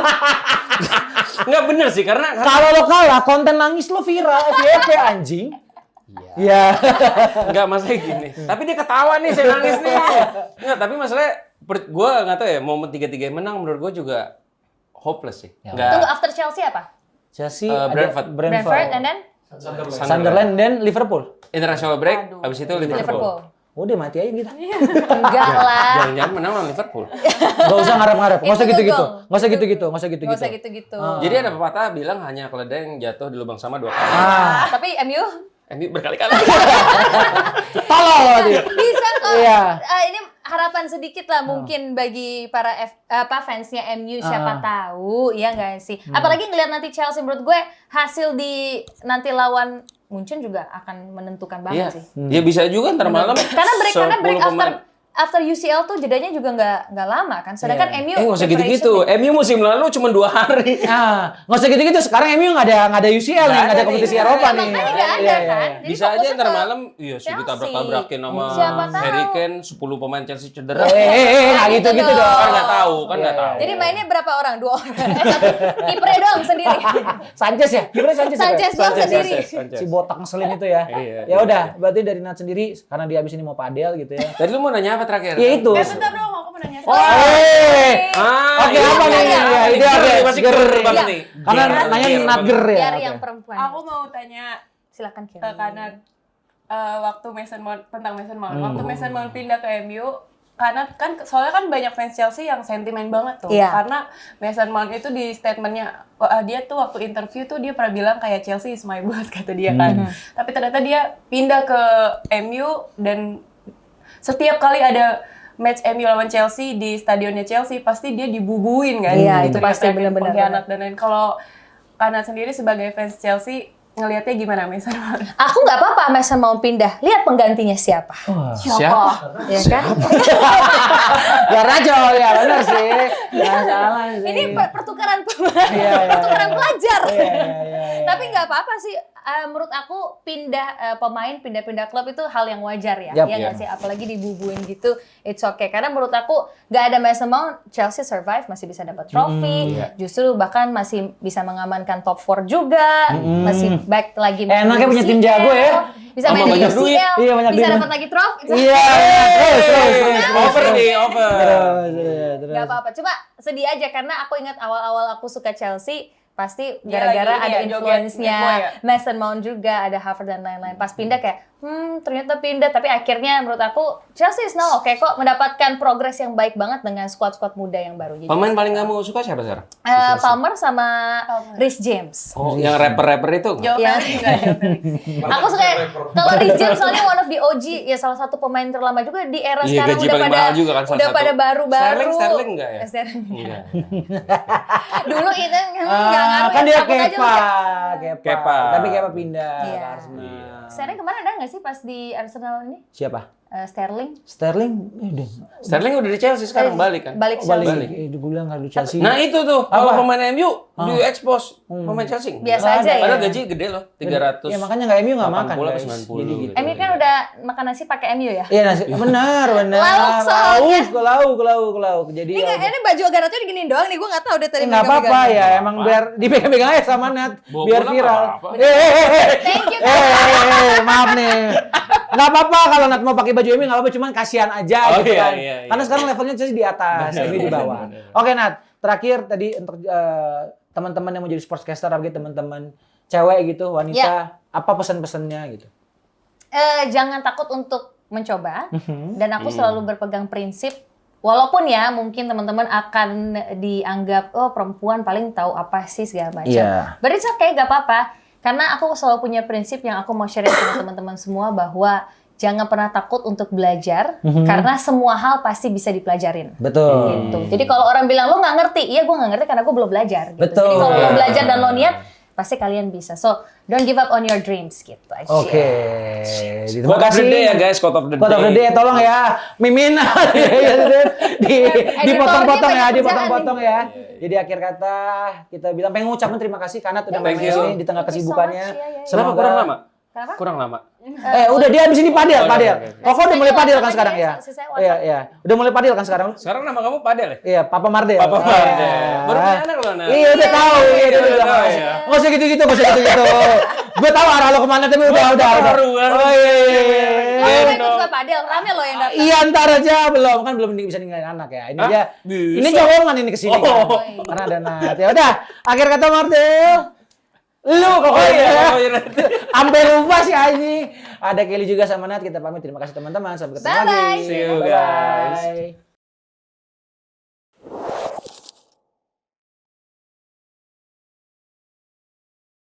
Enggak bener sih karena
Kalau lo kalah, konten nangis lo viral, FYP anjing. Iya.
enggak masalahnya gini. Tapi dia ketawa nih, saya nangis nih. Enggak, tapi masalahnya gue nggak tahu ya momen 3-3 menang menurut gue juga hopeless sih.
Ya.
Enggak.
tunggu after Chelsea apa?
Chelsea,
Brentford.
Brentford and then
Sunderland dan Liverpool.
International break, habis itu Liverpool.
Udah mati aja kita.
Enggak lah.
Jangan-jangan menang lawan Liverpool.
Gak usah ngarep-ngarep, gak usah
Itu
gitu-gitu.
gol.
Gak usah gitu-gitu, gak usah
Nggak
gitu-gitu.
usah gitu-gitu.
Jadi ada pepatah bilang hanya keledai yang jatuh di lubang sama 2 kali.
Tapi MU
MU berkali-kali.
Tolol lo dia.
bisa kok.
Iya.
Ini harapan sedikit lah mungkin bagi para fansnya MU siapa tahu ya nggak sih. Apalagi ngelihat nanti Chelsea menurut gue hasil di nanti lawan Munchen juga akan menentukan
Iya.
banget sih.
Ya bisa juga ntar malam.
Karena break
10 pemain.
after UCL tuh jedanya juga nggak lama kan. Sedangkan MU
Nggak usah gitu-gitu. MU musim lalu cuma 2 hari.
Nggak usah gitu-gitu. Sekarang MU nggak ada UCL nih, nggak ada kompetisi
nih.
Eropa nih.
makanya nggak ada
Iya,
kan.
iya.
Jadi
Bisa aja
fokusnya
ntar
ke
malam, iya sih
Chelsea.
ditabrak-tabrakin sama
Siapa tahu.
Harry Kane, 10 pemain Chelsea cedera.
Nggak gitu-gitu
dong.
dong.
Kan nggak tahu, kan
Iya,
nggak
iya.
tahu.
Jadi mainnya berapa orang? 2 orang. Satu. Kipernya doang sendiri.
Sanchez ya? Kipernya Sanchez.
Sanchez doang sendiri.
Si botak ngeselin itu ya.
Iya,
Ya udah, berarti dari Nat sendiri karena dia abis ini mau padel gitu ya.
Tadi lu mau nanya apa terakhir?
Ya itu.
Bentar dong, aku mau nanya.
Ah,
Oke,
iya,
apa nih?
iya,
Ya,
iya.
ide apa?
Masih
Ger.
ger banget
Iya.
nih.
Karena
Ger,
nanya
ger
Natger
banget.
ya.
Biar
Oke.
yang perempuan.
Aku mau tanya
Silakan Kim.
ke kanan waktu Mason Mount tentang Mason Mount. Waktu Mason Mount pindah ke MU, karena kan soalnya kan banyak fans Chelsea yang sentimen banget tuh.
Iya.
Karena Mason Mount itu di statementnya dia tuh waktu interview tuh dia pernah bilang kayak Chelsea is my blood kata dia kan. Tapi ternyata dia pindah ke MU dan setiap kali ada match MU lawan Chelsea di stadionnya Chelsea pasti dia dibubuin kan.
Iya, itu
Teriak-teriakin
pasti benar-benar.
pengkhianat dan lain. Kalau Kanat sendiri sebagai fans Chelsea ngelihatnya gimana Mason Mount?
Aku nggak apa-apa Mason Mount pindah. Lihat penggantinya siapa.
Siapa?
Ya kan?
Ya Rajo, ya benar sih. Nggak salah sih.
Ini pertukaran pemain,
Iya, iya,
pertukaran pelajar.
Iya.
Tapi nggak apa-apa sih. Menurut aku pemain pindah-pindah klub itu hal yang wajar ya.
Yap,
Ya nggak sih, apalagi dibubuin gitu, it's okay. Karena menurut aku nggak ada Mason Mount, Chelsea survive, masih bisa dapat trofi. Justru bahkan masih bisa mengamankan top 4 juga, masih back lagi.
Enaknya punya tim jago ya.
Bisa main
Sama
di
banyak duit.
UCL,
Iya, banyak
bisa
duit.
dapat lagi trofi.
Iya, terus.
Over nih, over.
Terus.
Gak apa-apa, cuma sedih aja karena aku ingat awal-awal aku suka Chelsea pasti
Dia
gara-gara
lagi ini
ada
ya,
influence-nya
joget ya?
Mason Mount juga, ada Havertz dan lain-lain. Pas pindah kayak, ternyata pindah. Tapi akhirnya menurut aku Chelsea is now oke kok, mendapatkan progres yang baik banget dengan squad-squad muda yang baru. Jadi,
Pemain paling kamu suka siapa sekarang?
Palmer sama Reece James.
Oh, yang rapper-rapper itu?
Joe
Iya.
Felix juga, Joe Felix.
Aku suka kalau Reece James soalnya one of the OG, ya salah satu pemain terlama juga di era
Iya,
sekarang
gaji
udah
paling
pada
mahal juga kan salah
udah
satu.
pada baru-baru.
Sterling enggak ya?
Sterling.
Enggak.
Dulu itu nggak ngaruh
Kan
ya,
dia
takut aja
Kepa.
udah.
Kepa.
Tapi Kepa pindah
Iya.
ke Arsenal.
Sterling kemarin ada nggak sih pas di Arsenal ini?
Siapa?
Sterling
Sterling? Udah.
Sterling udah di Chelsea sekarang balik kan?
balik
Oh, balik.
Chelsea.
Gue bilang nggak di Chelsea.
Nah itu tuh, kalau
Apa?
pemain MU di expose pemain Chelsea.
Biasa aja ya.
Padahal gaji gede loh, 300.
Ya makanya nggak MU nggak makan
80 apa
guys.
90
Jadi gitu.
gitu.
MU kan udah makan nasi pakai MU ya?
Iya nasi, benar.
Lauk soalnya.
Lauk. Jadi
Ini
ya
ini baju agarotnya diginiin doang nih, gue nggak tahu deh tadi.
nggak apa-apa
megang-megang.
ya, emang biar dipegang-pegang aja sama Nat,
Bawa
biar
pulang
viral.
nggak apa-apa.
Thank you.
Maaf nih. Nggak apa-apa kalau Nat mau pakai baju MU nggak apa-apa, cuman kasihan aja
Oh,
gitu
iya,
kan.
iya.
Karena sekarang levelnya Chelsea di atas, MU di bawah. Oke Nat, terakhir tadi untuk teman-teman yang mau jadi sportscaster, apalagi teman-teman cewek gitu, wanita, apa pesan-pesannya gitu?
Jangan takut untuk mencoba, dan aku selalu berpegang prinsip. Walaupun ya mungkin teman-teman akan dianggap perempuan paling tahu apa sih segala macam.
Iya.
But it's okay, gak apa-apa. Karena aku selalu punya prinsip yang aku mau share sama teman-teman semua, bahwa jangan pernah takut untuk belajar, karena semua hal pasti bisa dipelajarin.
Betul.
Gitu. Jadi kalau orang bilang lo nggak ngerti, iya gue nggak ngerti karena gue belum belajar. Gitu.
Betul.
Jadi kalau lo belajar dan lo niat, pasti kalian bisa. So don't give up on your dreams gitu aja.
Oke. Terima
Quote of the day ya
kasih.
guys, quote of the day.
Quote of the day, tolong ya, Mimin dipotong-potong ya, dipotong-potong ya. Jadi akhir kata kita bilang pengen ngucapin terima kasih karena udah main
Thank you.
sini di tengah
Thank you so
kesibukannya.
much. Iya.
Kenapa kurang lama?
Kenapa?
Kurang lama.
Udah dia abis ini padel.
Oke.
Koko udah mulai padel kan sekarang ya?
Sisanya WhatsApp.
Iya. Udah mulai padel kan sekarang?
Sekarang nama kamu Padel ya?
Iya, Papa Mardel.
Papa Mardel.
Iya.
Baru punya anak loh, Nat.
Iya, udah tahu. Iya,
Udah
udah
tahu
tahu.
ya.
Nggak usah gitu-gitu. Gue tahu arah lo kemana, tapi udah.
Baru kan.
Oh iya.
Oh, lo ikut juga padel, rame lo yang datang.
Iya, ntar aja belum bisa ninggalin anak ya. Ini aja.
Bisa.
Ini colongan ini kesini kan.
Oh.
Karena ada Nat. Ya udah, akhir kata Mardel. Lu kok
iya.
sampai lupa sih ini. Ada Kelly juga sama Nat. Kita pamit. Terima kasih teman-teman. Sampai ketemu
Bye-bye.
lagi.
See you, guys.
Bye-bye.